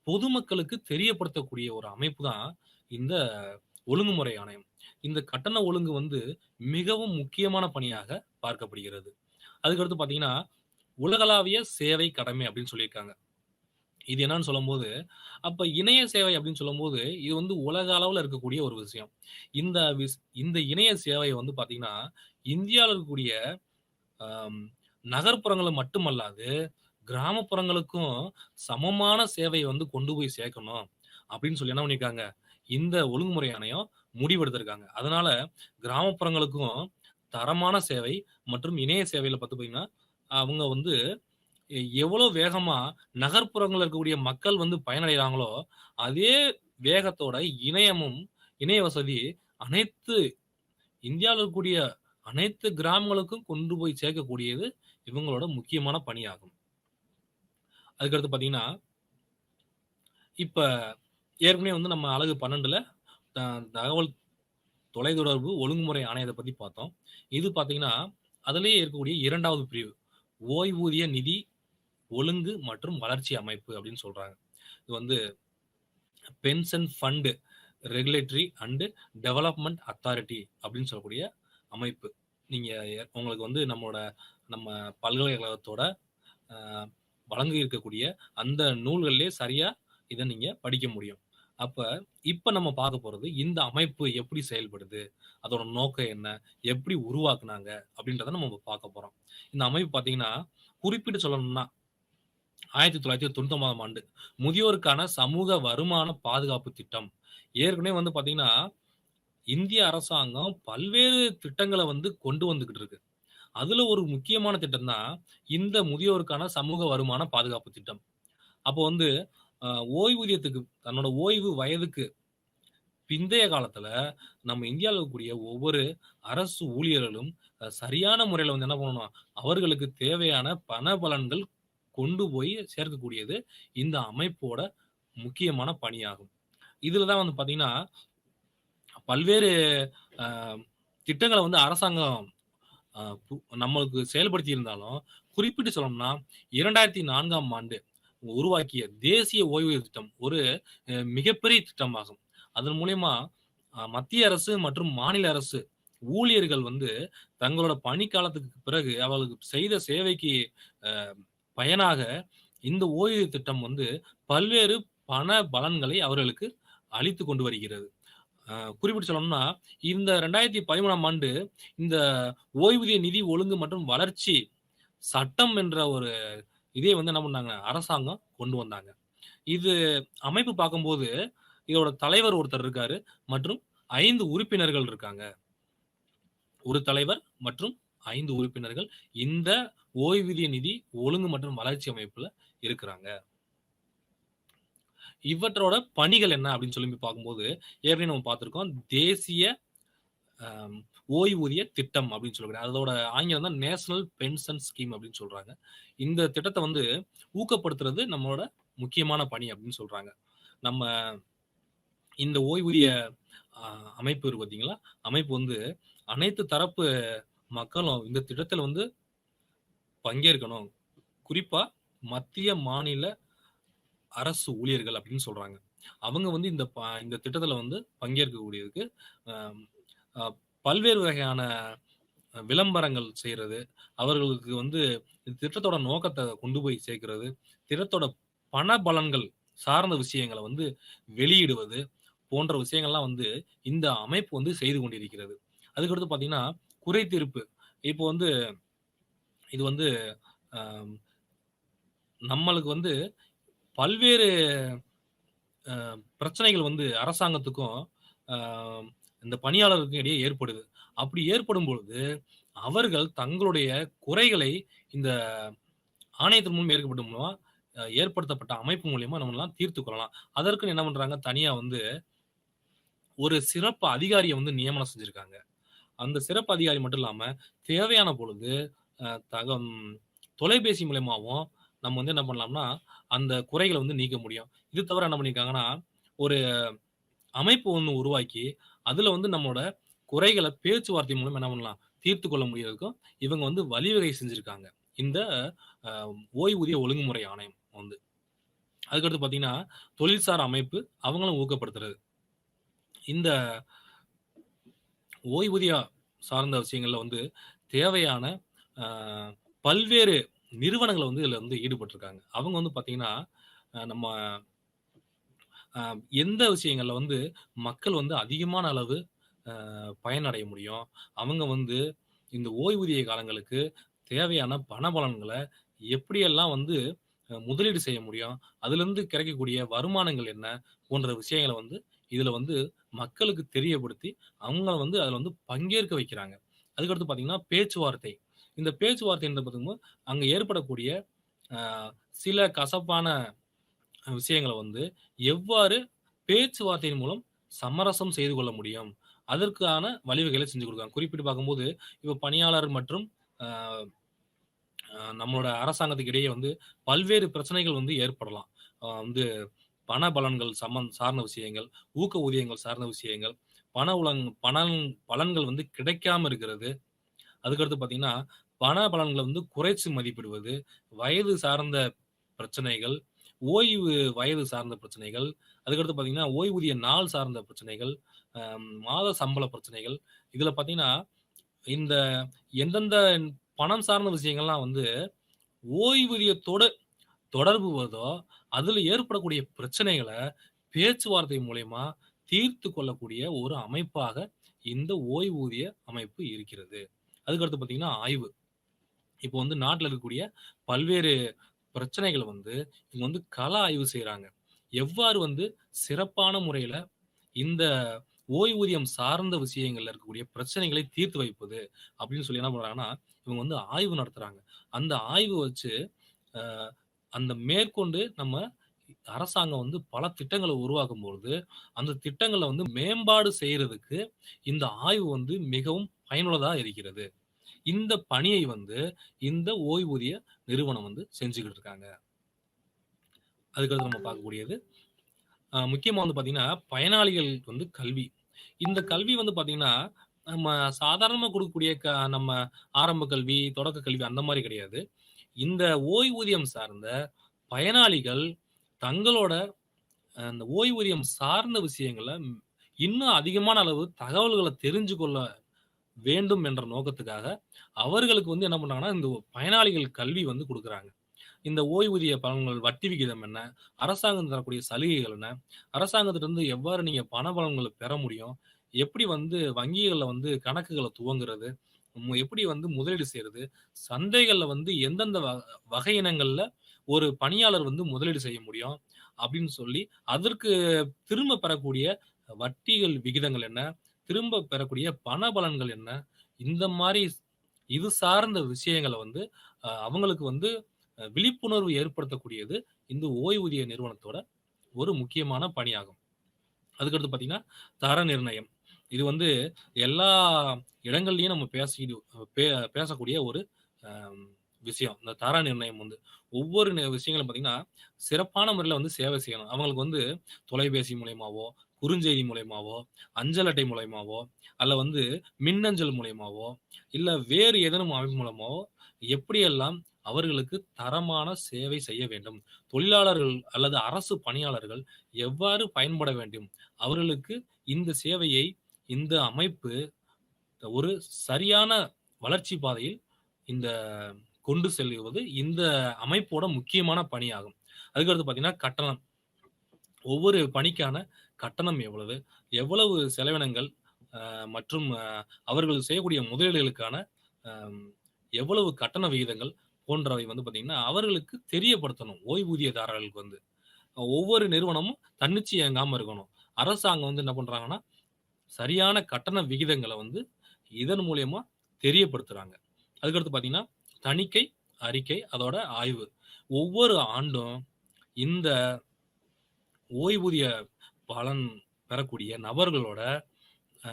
பொதுமக்களுக்கு தெரியப்படுத்தக்கூடிய ஒரு அமைப்பு தான் இந்த ஒழுங்குமுறை ஆணையம். இந்த கட்டண ஒழுங்கு வந்து மிகவும் முக்கியமான பணியாக பார்க்கப்படுகிறது. அதுக்கடுத்து பார்த்தீங்கன்னா, உலகளாவிய சேவை கடமை அப்படின்னு சொல்லியிருக்காங்க. இது என்னன்னு சொல்லும்போது, அப்ப இணைய சேவை அப்படின்னு சொல்லும்போது, இது வந்து உலக அளவுல இருக்கக்கூடிய ஒரு விஷயம். இந்த இந்த இணைய சேவை வந்து பார்த்தீங்கன்னா, இந்தியால இருக்கக்கூடிய அம் நகர்ப்புறங்கள மட்டுமல்லாது, கிராமப்புறங்களுக்கும் சமமான சேவைய வந்து கொண்டு போய் சேர்க்கணும். அப்படின்னு சொல்லி என்ன பண்ணியிருக்காங்க, இந்த ஒழுங்குமுறை ஆணையம் முடிவெடுத்திருக்காங்க. அதனால கிராமப்புறங்களுக்கும் தரமான சேவை மற்றும் இணைய சேவையில பார்த்து பார்த்தீங்கன்னா, அவங்க வந்து எவ்வளோ வேகமா நகர்ப்புறங்கள்ல இருக்கக்கூடிய மக்கள் வந்து பயனடைறாங்களோ, அதே வேகத்தோட இணைய வசதி அனைத்து இந்தியால இருக்கக்கூடிய அனைத்து கிராமங்களுக்கும் கொண்டு போய் சேர்க்கக்கூடியது இவங்களோட முக்கியமான பணியாகும். அதுக்கடுத்து பார்த்தீங்கன்னா, இப்ப ஏற்கனவே வந்து நம்ம அலகு 12ல த தகவல் தொலைத்தொடர்பு ஒழுங்குமுறை ஆணையத்த பத்தி பார்த்தோம். இது பார்த்தீங்கன்னா, அதிலேயே இருக்கக்கூடிய 2வது பிரிவு. ஓய்வூதிய நிதி ஒழுங்கு மற்றும் வளர்ச்சி அமைப்பு அப்படின்னு சொல்றாங்க. இது வந்து pension fund regulatory and development authority அப்படின்னு சொல்லக்கூடிய அமைப்பு. நீங்க உங்களுக்கு வந்து நம்ம பல்கலைக்கழகத்தோட அ வழங்கி இருக்கக்கூடிய அந்த நூல்கள்லயே சரியா இத நீங்க படிக்க முடியும். அப்ப இப்ப நம்ம பார்க்க போறது இந்த அமைப்பு எப்படி செயல்படுது? அதோட நோக்கம் என்ன? எப்படி உருவாக்குனாங்க? அப்படின்றத நம்ம பார்க்க போறோம். இந்த அமைப்பு பார்த்தீங்கன்னா, குறிப்பிட்டு சொல்லணும்னா 1999ஆம் ஆண்டு முதியோருக்கான சமூக வருமான பாதுகாப்பு திட்டம். ஏற்கனவே வந்து பார்த்தீங்கன்னா, இந்திய அரசாங்கம் பல்வேறு திட்டங்கள வந்து கொண்டு வந்துகிட்டு இருக்கு. அதுல ஒரு முக்கியமான திட்டம் தான் இந்த முதியோருக்கான சமூக வருமான பாதுகாப்பு திட்டம். அப்போ வந்து அ ஓய்வூதியத்துக்கு தன்னோட ஓய்வு வயதுக்கு பிந்தைய காலத்துல நம்ம இந்தியால இருக்கக்கூடிய ஒவ்வொரு அரசு ஊழியர்களும் சரியான முறையில வந்து என்ன பண்ணணும், அவர்களுக்கு தேவையான பண பலன்கள் கொண்டு போய் சேர்க்கக்கூடியது இந்த அமைப்போட முக்கியமான பணியாகும். இதுல தான் வந்து பார்த்தீங்கன்னா, பல்வேறு அ திட்டங்கள வந்து அரசாங்கம் அ பு நம்மளுக்கு செயல்படுத்தி இருந்தாலும், குறிப்பிட்டு சொல்லணும்னா 2004ஆம் ஆண்டு உருவாக்கிய தேசிய ஓய்வூதிய திட்டம் ஒரு மிகப்பெரிய திட்டமாகும். அதன் மூலியமா மத்திய அரசு மற்றும் மாநில அரசு ஊழியர்கள் வந்து தங்களோட பணிக்காலத்துக்கு பிறகு அவர்களுக்கு செய்த சேவைக்கு அ பயனாக இந்த ஓய்வூதிய திட்டம் வந்து பல்வேறு பண பலன்களை அவர்களுக்கு அளித்துக் கொண்டு வருகிறது. குறிப்பிட்டு சொல்லணும்னா, இந்த 2013ஆம் ஆண்டு இந்த ஓய்வூதிய நிதி ஒழுங்கு மற்றும் வளர்ச்சி சட்டம் என்ற ஒரு இதே வந்து என்ன பண்ணாங்க, அரசாங்கம் கொண்டு வந்தாங்க. இது அமைப்பு பார்க்கும்போது, இதோட தலைவர் ஒருத்தர் இருக்காரு மற்றும் 5 உறுப்பினர்கள் இருக்காங்க. ஒரு தலைவர் மற்றும் 5 உறுப்பினர்கள் இந்த ஓய்வூதிய நிதி ஒழுங்கு மற்றும் வளர்ச்சி அமைப்புல இருக்கிறாங்க. இவற்றோட பணிகள் என்ன அப்படின்னு சொல்லி பார்க்கும்போது, ஏற்கனவே நம்ம பார்த்திருக்கோம். தேசிய அ ஓய்வூதிய திட்டம் அப்படின்னு சொல்லக்கூடிய அதோட ஆங்கிலம் தான் நேஷனல் பென்ஷன் ஸ்கீம் அப்படின்னு சொல்றாங்க. இந்த திட்டத்த வந்து ஊக்கப்படுத்துறது நம்மளோட முக்கியமான பணி அப்படின்னு சொல்றாங்க. நம்ம இந்த ஓய்வூதிய அ அமைப்பு இருக்கு பார்த்தீங்களா? அமைப்பு வந்து அனைத்து தரப்பு மக்களும் இந்த திட்டத்தில வந்து பங்கேற்கணும். குறிப்பா மத்திய, மாநில அரசு ஊழியர்கள் அப்படின்னு சொல்றாங்க. அவங்க வந்து இந்த திட்டத்தில வந்து பங்கேற்கக்கூடியதுக்கு அ அ பல்வேறு வகையான விளம்பரங்கள் செய்றது, அவர்களுக்கு வந்து இந்த திட்டத்தோட நோக்கத்த கொண்டு போய் சேர்க்கிறது, திட்டத்தோட பண பலன்கள் சார்ந்த விஷயங்கள வந்து வெளியிடுவது, போன்ற விஷயங்கள்லாம் வந்து இந்த அமைப்பு வந்து செய்து கொண்டிருக்கிறது. அதுக்கடுத்து பார்த்தீங்கன்னா, குறை தீர்ப்பு. இப்போ வந்து இது வந்து அ நம்மளுக்கு வந்து பல்வேறு பிரச்சனைகள் வந்து அரசாங்கத்துக்கும், அ இந்த பணியாளருக்கும் இடையே ஏற்படுது. அப்படி ஏற்படும் பொழுது, அவர்கள் தங்களுடைய குறைகளை இந்த ஆணையத்தின் மூலம் ஏற்படுத்தப்பட்ட அமைப்பு மூலியமா நம்மலாம் தீர்த்துக் கொள்ளலாம். அதற்குன்னு என்ன பண்றாங்க, தனியா வந்து ஒரு சிறப்பு அதிகாரிய வந்து நியமனம் செஞ்சிருக்காங்க. அந்த சிறப்பு அதிகாரி மட்டும் இல்லாம, தேவையான பொழுது அ தகம் தொலைபேசி மூலியமாவும் நம்ம வந்து என்ன பண்ணலாம்னா, அந்த குறைகள வந்து நீக்க முடியும். இது தவிர என்ன பண்ணியிருக்காங்கன்னா, ஒரு அமைப்பு ஒண்ணு உருவாக்கி, அதுல வந்து நம்மோட குறைகள பேச்சுவார்த்தை மூலம் என்ன பண்ணலாம், தீர்த்துக் கொள்ள முடியறதுக்கும் இவங்க வந்து வழிவகை செஞ்சிருக்காங்க. இந்த அ ஓய்வூதிய ஒழுங்குமுறை ஆணையம் வந்து. அதுக்கடுத்து பார்த்தீங்கன்னா, தொழில்சார் அமைப்பு அவங்களும் ஊக்கப்படுத்துறது. இந்த ஓய்வூதிய சார்ந்த விஷயங்கள்ல வந்து தேவையான அ பல்வேறு நிறுவனங்கள் வந்து இதுல வந்து ஈடுபட்டுருக்காங்க. அவங்க வந்து பார்த்தீங்கன்னா, நம்ம அ எந்த விஷயங்கள்ல வந்து மக்கள் வந்து அதிகமான அளவு பயனடைய முடியும். அவங்க வந்து இந்த ஓய்வூதிய காலங்களுக்கு தேவையான பணபலன்கள எப்படியெல்லாம் வந்து முதலீடு செய்ய முடியும்? அதிலிருந்து கிடைக்கக்கூடிய வருமானங்கள் என்ன? போன்ற விஷயங்கள வந்து இதுல வந்து மக்களுக்கு தெரியப்படுத்தி, அவங்கள வந்து அதுல வந்து பங்கேற்க வைக்கிறாங்க. அதுக்கடுத்து பார்த்தீங்கன்னா, பேச்சுவார்த்தை. இந்த பேச்சுவார்த்தைன்றது பார்த்தீங்கன்னா, அங்க ஏற்படக்கூடிய அ சில கசப்பான விஷயங்கள வந்து எவ்வாறு பேச்சுவார்த்தையின் மூலம் சமரசம் செய்து கொள்ள முடியும்? அதற்கான வழிவகைகளை செஞ்சு குடுக்குறாங்க. குறிப்பிட்டு பார்க்கும்போது, இப்ப பணியாளர் மற்றும் அ நம்மளோட அரசாங்கத்துக்கு இடையே வந்து பல்வேறு பிரச்சனைகள் வந்து ஏற்படலாம். வந்து பண பலன்கள் சார்ந்த விஷயங்கள், ஊக்க ஊதியங்கள் சார்ந்த விஷயங்கள், பணம் பலன்கள் வந்து கிடைக்காம இருக்கிறது. அதுக்கடுத்து பார்த்தீங்கன்னா, பண பலன்கள வந்து குறைச்சு மதிப்பிடுவது, வயது சார்ந்த பிரச்சனைகள், ஓய்வு வயது சார்ந்த பிரச்சனைகள், அதுக்கடுத்து பார்த்தீங்கன்னா, ஓய்வூதிய நாள் சார்ந்த பிரச்சனைகள், மாத சம்பள பிரச்சனைகள். இதுல பார்த்தீங்கன்னா, இந்த எந்தெந்த பணம் சார்ந்த விஷயங்கள்லாம் வந்து ஓய்வூதியத்தோட தொடர்பு வருதோ, அதுல ஏற்படக்கூடிய பிரச்சனைகள பேச்சுவார்த்தை மூலியமா தீர்த்து கொள்ளக்கூடிய ஒரு அமைப்பாக இந்த ஓய்வூதிய அமைப்பு இருக்கிறது. அதுக்கடுத்து பார்த்தீங்கன்னா, ஆய்வு. இப்போ வந்து நாட்ல இருக்கக்கூடிய பல்வேறு பிரச்சனைகள வந்து இவங்க வந்து கள ஆய்வு செய்றாங்க. எவ்வாறு வந்து சிறப்பான முறையில இந்த ஓய்வூதியம் சார்ந்த விஷயங்கள்ல இருக்கக்கூடிய பிரச்சனைகளை தீர்த்து வைப்பது அப்படின்னு சொல்லி என்ன பண்றாங்கன்னா, இவங்க வந்து ஆய்வு நடத்துறாங்க. அந்த ஆய்வு வச்சு அ அந்த மேற்கொண்டு நம்ம அரசாங்கம் வந்து பல திட்டங்கள உருவாக்கும்பொழுது, அந்த திட்டங்கள வந்து மேம்பாடு செய்றதுக்கு இந்த ஆய்வு வந்து மிகவும் பயனுள்ளதா இருக்கிறது. இந்த பணியை வந்து இந்த ஓய்வூதிய நிறுவனம் வந்து செஞ்சுகிட்டு இருக்காங்க. அதுக்கடுத்து நம்ம பார்க்கக்கூடியது, முக்கியமா வந்து பார்த்தீங்கன்னா, பயனாளிகள் வந்து கல்வி. இந்த கல்வி வந்து பார்த்தீங்கன்னா, நம்ம சாதாரணமா குடுக்கக்கூடிய நம்ம ஆரம்ப கல்வி, தொடக்க கல்வி அந்த மாரி கிடையாது. இந்த ஓய்வூதியம் சார்ந்த பயனாளிகள் தங்களோட அந்த ஓய்வூதியம் சார்ந்த விஷயங்கள இன்னும் அதிகமான அளவு தகவல்கள தெரிஞ்சு கொள்ள வேண்டும் என்ற நோக்கத்துக்காக, அவர்களுக்கு வந்து என்ன பண்றாங்கன்னா, இந்த பயனாளிகள் கல்வி வந்து குடுக்குறாங்க. இந்த ஓய்வூதிய பலன்கள், வட்டி விகிதம் என்ன? அரசாங்கம் தரக்கூடிய சலுகைகள் என்ன? அரசாங்கத்திட்டருந்து எவ்வாறு நீங்க பண பலன்கள பெற முடியும்? எப்படி வந்து வங்கிகள்ல வந்து கணக்குகள துவங்குறது? எப்படி வந்து முதலீடு செய்றது? சந்தைகள்ல வந்து எந்தெந்த வகையினங்கள்ல ஒரு பணியாளர் வந்து முதலீடு செய்ய முடியும்? அப்படின்னு சொல்லி, அதற்கு திரும்ப பெறக்கூடிய வட்டிகள் விகிதங்கள் என்ன? திரும்ப பெறக்கூடிய பண பலன்கள் என்ன? இந்த மாரி இது சார்ந்த விஷயங்கள வந்து அவங்களுக்கு வந்து விழிப்புணர்வு ஏற்படுத்தக்கூடியது இந்த ஓய்வூதிய நிறுவனத்தோட ஒரு முக்கியமான பணியாகும். அதுக்கடுத்து பார்த்தீங்கன்னா, தர நிர்ணயம். இது வந்து எல்லா இடங்கள்லயும் நம்ம பே பேசக்கூடிய ஒரு அ விஷயம். இந்த தர நிர்ணயம் வந்து. ஒவ்வொரு விஷயங்களும் பார்த்தீங்கன்னா, சிறப்பான முறையில வந்து சேவை செய்யணும். அவங்களுக்கு வந்து தொலைபேசி மூலியமாவோ, குறுஞ்செய்தி மூலியமாவோ, அஞ்சல் அட்டை மூலியமாவோ, அல்ல வந்து மின்னஞ்சல் மூலியமாவோ, இல்ல வேறு ஏதேனும் அமைப்பு மூலமாவோ எப்படியெல்லாம் அவர்களுக்கு தரமான சேவை செய்ய வேண்டும். தொழிலாளர்கள் அல்லது அரசு பணியாளர்கள் எவ்வாறு பயன்பட வேண்டும்? அவர்களுக்கு இந்த சேவையை இந்த அமைப்பு ஒரு சரியான வளர்ச்சி பாதையில் இந்த கொண்டு செல்லுவது இந்த அமைப்போட முக்கியமான பணியாகும். அதுக்கடுத்து பார்த்தீங்கன்னா, கட்டணம். ஒவ்வொரு பணிக்கான கட்டணம் எவ்வளவு? எவ்வளவு செலவினங்கள் மற்றும் அவர்கள் செய்யக்கூடிய முதலீடுகளுக்கான அ எவ்வளவு கட்டண விகிதங்கள் போன்றவை வந்து பார்த்தீங்கன்னா, அவர்களுக்கு தெரியப்படுத்தணும். ஓய்வூதியதாரர்களுக்கு வந்து. ஒவ்வொரு நிறுவனமும் தன்னிச்சு இயங்காம இருக்கணும். அரசாங்கம் வந்து என்ன பண்றாங்கன்னா, சரியான கட்டண விகிதங்கள வந்து இதன் மூலியமா தெரியப்படுத்துறாங்க. அதுக்கடுத்து பார்த்தீங்கன்னா, தணிக்கை, அறிக்கை, அதோட ஆய்வு. ஒவ்வொரு ஆண்டும் இந்த ஓய்வூதிய பலன் பெறக்கூடிய நபர்களோட அ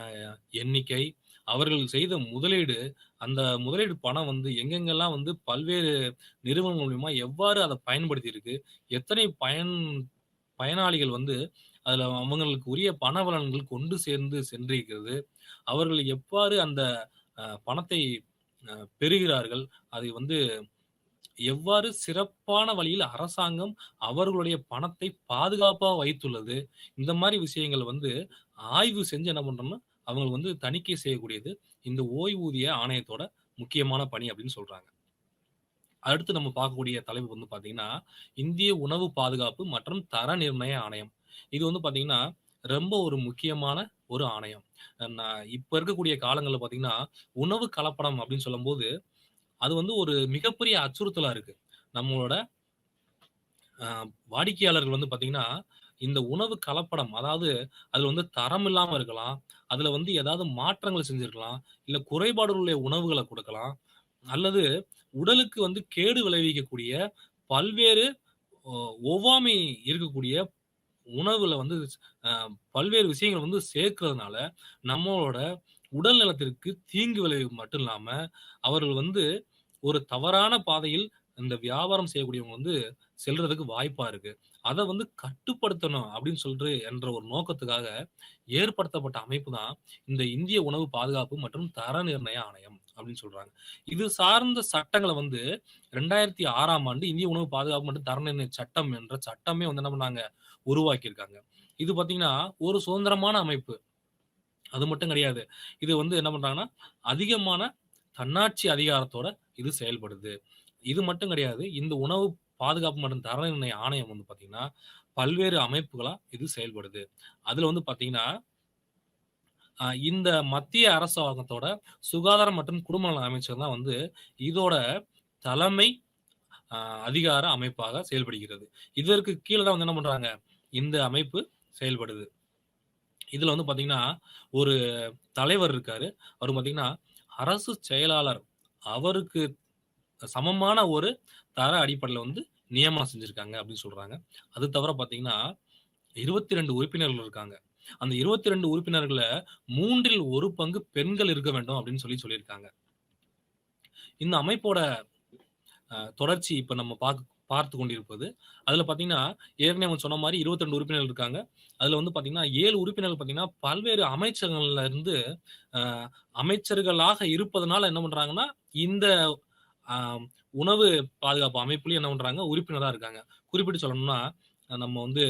எண்ணிக்கை, அவர்கள் செய்த முதலீடு, அந்த முதலீடு பணம் வந்து எங்கெங்கெல்லாம் வந்து பல்வேறு நிறுவனங்கள் மூலியமா எவ்வாறு அத பயன்படுத்தியிருக்கு, எத்தனை பயனாளிகள் வந்து அதுல அவங்களுக்கு உரிய பண பலன்கள் கொண்டு சேர்ந்து சென்றிருக்கிறது. அவர்கள் எவ்வாறு அந்த பணத்தை பெறுகிறார்கள், அதை வந்து எவ்வாறு சிறப்பான வழியில் அரசாங்கம் அவர்களுடைய பணத்தை பாதுகாப்பா வைத்துள்ளது. இந்த மாரி விஷயங்கள் வந்து ஆய்வு செஞ்சு என்ன பண்றோம்னா, அவங்க வந்து தணிக்கை செய்யக்கூடியது இந்த ஓய்வூதிய ஆணையத்தோட முக்கியமான பணி அப்படின்னு சொல்றாங்க. அடுத்து நம்ம பார்க்கக்கூடிய தலைப்பு வந்து பார்த்தீங்கன்னா, இந்திய உணவு பாதுகாப்பு மற்றும் தர நிர்ணய ஆணையம். இது வந்து பார்த்தீங்கன்னா, ரொம்ப ஒரு முக்கியமான ஒரு ஆணையம். இப்ப இருக்கக்கூடிய காலங்கள்ல பார்த்தீங்கன்னா, உணவு கலப்படம் அப்படின்னு சொல்லும்போது, அது வந்து ஒரு மிகப்பெரிய அச்சுறுத்தலா இருக்கு. நம்மளோட அ வாடிக்கையாளர்கள் வந்து பார்த்தீங்கன்னா, இந்த உணவு கலப்படம், அதாவது அதுல வந்து தரம் இல்லாம இருக்கலாம். அதுல வந்து ஏதாவது மாற்றங்கள் செஞ்சிருக்கலாம். இல்ல குறைபாடுள்ள உணவுகள குடுக்கலாம். அல்லது உடலுக்கு வந்து கேடு விளைவிக்கக்கூடிய பல்வேறு ஒ ஒவ்வாமை இருக்கக்கூடிய உணவுல வந்து அ பல்வேறு விஷயங்கள் வந்து சேர்க்கிறதுனால, நம்மளோட உடல் நலத்திற்கு தீங்கு விளைவிப்பது மட்டும் இல்லாம, அவர்கள் வந்து ஒரு தவறான பாதையில் இந்த வியாபாரம் செய்யக்கூடியவங்க வந்து செல்றதுக்கு வாய்ப்பா இருக்கு. அத வந்து கட்டுப்படுத்தணும் அப்படின்னு சொல்ட்டு என்ற ஒரு நோக்கத்துக்காக ஏற்படுத்தப்பட்ட அமைப்பு தான் இந்த இந்திய உணவு பாதுகாப்பு மற்றும் தர நிர்ணய ஆணையம் அப்படின்னு சொல்றாங்க. இது சார்ந்த சட்டங்கள வந்து 2006ஆம் ஆண்டு இந்திய உணவு பாதுகாப்பு மற்றும் தர நிர்ணய சட்டம் என்ற சட்டமே வந்து என்ன பண்ணாங்க, உருவாக்கியிருக்காங்க. இது பார்த்தீங்கன்னா, ஒரு சுதந்திரமான அமைப்பு. அது மட்டும் கிடையாது. இது வந்து என்ன பண்றாங்கன்னா, அதிகமான தன்னாட்சி அதிகாரத்தோட இது செயல்படுது. இது மட்டும் கிடையாது. இந்த உணவு பாதுகாப்பு மற்றும் தர நிர்ணய ஆணையம் வந்து பார்த்தீங்கன்னா, பல்வேறு அமைப்புகளா இது செயல்படுது. அதுல வந்து பார்த்தீங்கன்னா, இந்த மத்திய அரசாங்கத்தோட சுகாதாரம் மற்றும் குடும்ப நல அமைச்சர் தான் வந்து இதோட தலைமை அ அதிகார அமைப்பாக செயல்படுகிறது. இதற்கு கீழ தான் வந்து என்ன பண்றாங்க, இந்த அமைப்பு செயல்படுது. இதுல வந்து பார்த்தீங்கன்னா, ஒரு தலைவர் இருக்காரு. அவரு பார்த்தீங்கன்னா, அரசு செயலாளர். அவருக்கு சமமான ஒரு தர அடிப்படையில வந்து நியமனம் செஞ்சிருக்காங்க அப்படின்னு சொல்றாங்க. அது தவிர பார்த்தீங்கன்னா, 22 உறுப்பினர்கள் இருக்காங்க. அந்த 22 உறுப்பினர்கள்ல 3ல் 1 பங்கு பெண்கள் இருக்க வேண்டும் அப்படின்னு சொல்லியிருக்காங்க. இந்த அமைப்போட தொடர்ச்சி இப்ப நம்ம பார்த்துக் கொண்டிருப்பது. அதுல பார்த்தீங்கன்னா, ஏற்கனவே அவங்க சொன்ன மாரி 22 உறுப்பினர்கள் இருக்காங்க. அதுல வந்து பார்த்தீங்கன்னா, 7 உறுப்பினர்கள் பார்த்தீங்கன்னா, பல்வேறு அமைச்சகங்கள்ல இருந்து அ அமைச்சர்களாக இருப்பதனால என்ன பண்றாங்கன்னா, இந்த அ உணவு பாதுகாப்பு அமைப்புலயும் என்ன பண்றாங்க, உறுப்பினரா இருக்காங்க. குறிப்பிட்டு சொல்லணும்னா, நம்ம வந்து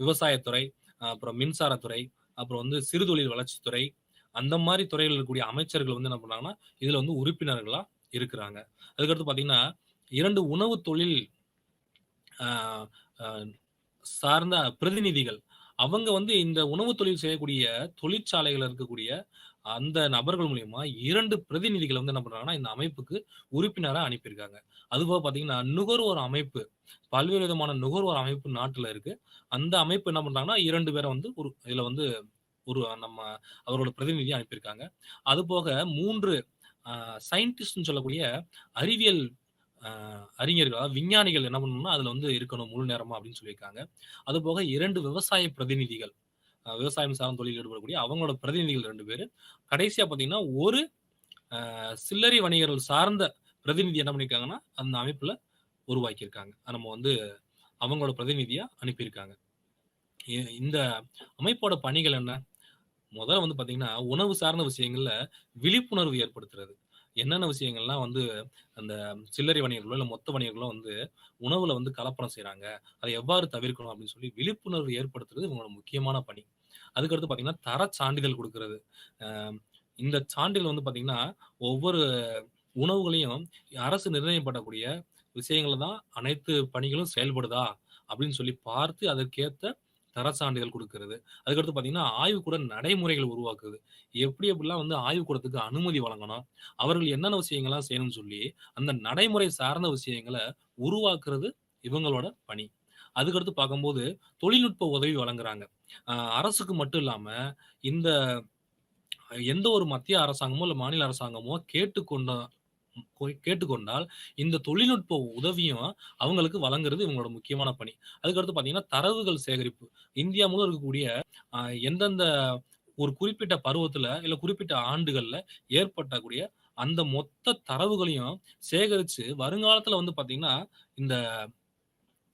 விவசாயத்துறை, அப்புறம் மின்சாரத்துறை, அப்புறம் வந்து சிறுதொழில் வளர்ச்சித்துறை, அந்த மாரி துறையில இருக்கக்கூடிய அமைச்சர்கள் வந்து என்ன பண்றாங்கன்னா, இதுல வந்து உறுப்பினர்களா இருக்கிறாங்க. அதுக்கடுத்து பார்த்தீங்கன்னா, 2 உணவு தொழில் அ அ சார்ந்த பிரதிநிதிகள். அவங்க வந்து இந்த உணவு தொழில் செய்யக்கூடிய தொழிற்சாலைகள்ல இருக்கக்கூடிய அந்த நபர்கள் மூலியமா 2 பிரதிநிதிகள வந்து என்ன பண்றாங்கன்னா, இந்த அமைப்புக்கு உறுப்பினரா அனுப்பியிருக்காங்க. அதுபோக பார்த்தீங்கன்னா, நுகர்வோர் அமைப்பு. பல்வேறு விதமான நுகர்வோர் அமைப்பு நாட்டுல இருக்கு. அந்த அமைப்பு என்ன பண்றாங்கன்னா, 2 பேர வந்து இதுல வந்து நம்ம அவரோட பிரதிநிதியா அனுப்பியிருக்காங்க. அதுபோக 3 அ சயின்டிஸ்ட்ன்னு சொல்லக்கூடிய அறிவியல் அ அறிஞர்கள், அதாவது விஞ்ஞானிகள் என்ன பண்ணணும்னா, அதுல வந்து இருக்கணும் முழு நேரமா அப்படின்னு சொல்லியிருக்காங்க. அதுபோக 2 விவசாய பிரதிநிதிகள். விவசாயம் சார்ந்த தொழிலில் ஈடுபடக்கூடிய அவங்களோட பிரதிநிதிகள் 2 பேரு. கடைசியா பார்த்தீங்கன்னா, ஒரு சில்லறை வணிகர்கள் சார்ந்த பிரதிநிதி என்ன பண்ணியிருக்காங்கன்னா, அந்த அமைப்புல உருவாக்கியிருக்காங்க. நம்ம வந்து அவங்களோட பிரதிநிதியா அனுப்பியிருக்காங்க. இந்த அமைப்போட பணிகள் என்ன? முதல்ல வந்து பார்த்தீங்கன்னா, உணவு சார்ந்த விஷயங்கள்ல விழிப்புணர்வு ஏற்படுத்துறது. என்னென்ன விஷயங்கள்லாம் வந்து அந்த சில்லறை வணிகர்களோ, இல்ல மொத்த வணிகர்களோ வந்து உணவுல வந்து கலப்படம் செய்றாங்க. அதை எவ்வாறு தவிர்க்கணும் அப்படின்னு சொல்லி விழிப்புணர்வு ஏற்படுத்துறது இவங்களோட முக்கியமான பணி. அதுக்கடுத்து பார்த்தீங்கன்னா, தரச் சான்றிதழ் குடுக்குறது. அ இந்த சான்றிதழ் வந்து பார்த்தீங்கன்னா, ஒவ்வொரு உணவுகளையும் அரசு நிர்ணயம் பண்ணக்கூடிய விஷயங்கள தான் அனைத்து பணிகளும் செயல்படுதா? அப்படின்னு சொல்லி பார்த்து அதற்கேத்த தரச் சான்றிதழ் குடுக்கிறது. அதுக்கடுத்து பார்த்தீங்கன்னா, ஆய்வுக்கூட நடைமுறைகள் உருவாக்குது. எப்படிலாம் வந்து ஆய்வுக்கூடத்துக்கு அனுமதி வழங்கணும்? அவர்கள் என்னென்ன விஷயங்கள்லாம் செய்யணும்னு சொல்லி, அந்த நடைமுறை சார்ந்த விஷயங்கள உருவாக்குறது இவங்களோட பணி. அதுக்கடுத்து பார்க்கும்போது, தொழில்நுட்ப உதவி வழங்குறாங்க. அரசுக்கு மட்டும் இல்லாம, இந்த எந்த ஒரு மத்திய அரசாங்கமோ, இல்ல மாநில அரசாங்கமோ கேட்டுக்கொண்டால், இந்த தொழில்நுட்ப உதவியும் அவங்களுக்கு வழங்குறது இவங்களோட முக்கியமான பணி. அதுக்கடுத்து பார்த்தீங்கன்னா, தரவுகள் சேகரிப்பு. இந்தியா முழுவதும் இருக்கக்கூடிய அ எந்தெந்த ஒரு குறிப்பிட்ட பருவத்தில, இல்ல குறிப்பிட்ட ஆண்டுகள்ல ஏற்படக்கூடிய அந்த மொத்த தரவுகளையும் சேகரிச்சு, வருங்காலத்தில வந்து பார்த்தீங்கன்னா, இந்த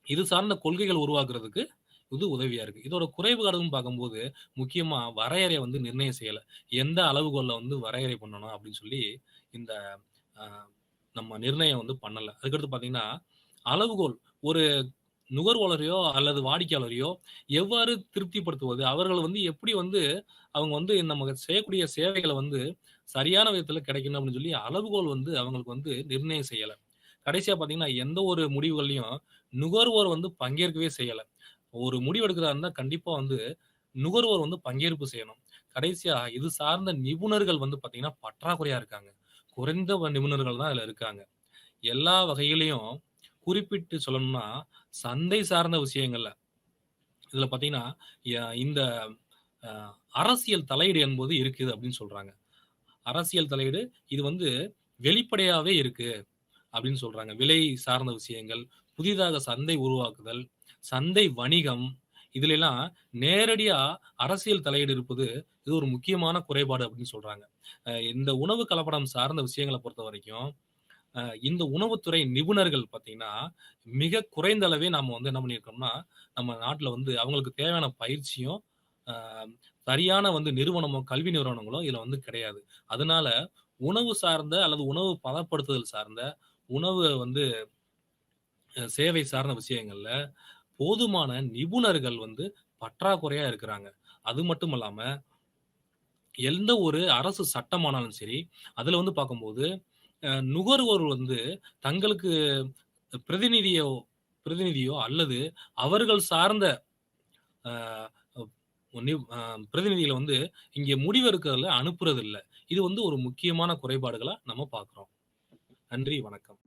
இது சார்ந்த கொள்கைகள் உருவாக்குறதுக்கு இது உதவியா இருக்கு. இதோட குறைபாடுன்னு பார்க்கும்போது, முக்கியமா வரையறைய வந்து நிர்ணயம் செய்யல. எந்த அளவுகோல்ல வந்து வரையறை பண்ணணும் அப்படின்னு சொல்லி, இந்த அ நம்ம நிர்ணயம் வந்து பண்ணல. அதுக்கடுத்து பார்த்தீங்கன்னா, அளவுகோல் ஒரு நுகர்வோரையோ அல்லது வாடிக்கையாளரையோ எவ்வாறு திருப்திப்படுத்துவது? அவர்கள் வந்து எப்படி வந்து அவங்க வந்து நம்ம செய்யக்கூடிய சேவைகள வந்து சரியான விதத்தில கிடைக்கணும் அப்படின்னு சொல்லி அளவுகோல் வந்து அவங்களுக்கு வந்து நிர்ணயம் செய்யல. கடைசியா பார்த்தீங்கன்னா, எந்த ஒரு முடிவுகள்லயும் நுகர்வோர் வந்து பங்கேற்கவே செய்யல. ஒரு முடிவு எடுக்கிறதா இருந்தா கண்டிப்பா வந்து நுகர்வோர் வந்து பங்கேற்பு செய்யணும். கடைசியா இது சார்ந்த நிபுணர்கள் வந்து பார்த்தீங்கன்னா, பற்றாக்குறையா இருக்காங்க. குறைந்த நிபுணர்கள் தான் அதுல இருக்காங்க. எல்லா வகையிலயும் குறிப்பிட்டு சொல்லணும்னா, சந்தை சார்ந்த விஷயங்கள்ல, இதுல பார்த்தீங்கன்னா, இந்த அ அரசியல் தலையீடு என்பது இருக்குது அப்படின்னு சொல்றாங்க. அரசியல் தலையீடு இது வந்து வெளிப்படையாவே இருக்கு அப்படின்னு சொல்றாங்க. விலை சார்ந்த விஷயங்கள், புதிதாக சந்தை உருவாக்குதல், சந்தை வணிகம் இதிலெல்லாம் நேரடியா அரசியல் தலையீடு இருப்பது, இது ஒரு முக்கியமான குறைபாடு அப்படின்னு சொல்றாங்க. இந்த உணவு கலப்படம் சார்ந்த விஷயங்கள பொறுத்தவரைக்கும் இந்த உணவுத்துறை நிபுணர்கள் பார்த்தீங்கன்னா, மிக குறைந்த அளவே நாம வந்து என்ன பண்ணியிருக்கோம்னா, நம்ம நாட்ல வந்து அவங்களுக்கு தேவையான பயிற்சியும், அ சரியான வந்து நிறுவனமோ, கல்வி நிறுவனங்களோ இதுல வந்து கிடையாது. அதனால உணவு சார்ந்த அல்லது உணவு பதப்படுத்துதல் சார்ந்த, உணவு வந்து சேவை சார்ந்த விஷயங்கள்ல போதுமான நிபுணர்கள் வந்து பற்றாக்குறையா இருக்கிறாங்க. அது மட்டும் இல்லாம, எந்த ஒரு அரசு சட்டமானாலும் சரி, அதுல வந்து பார்க்கும்போது, நுகர்வோர் வந்து தங்களுக்கு பிரதிநிதியோ பிரதிநிதியோ அல்லது அவர்கள் சார்ந்த அ பிரதிநிதிகள வந்து இங்கே முடிவெடுக்கிறதுல அனுப்புறதில்ல. இது வந்து ஒரு முக்கியமான குறைபாடுகளா நம்ம பார்க்கிறோம். நன்றி, வணக்கம்.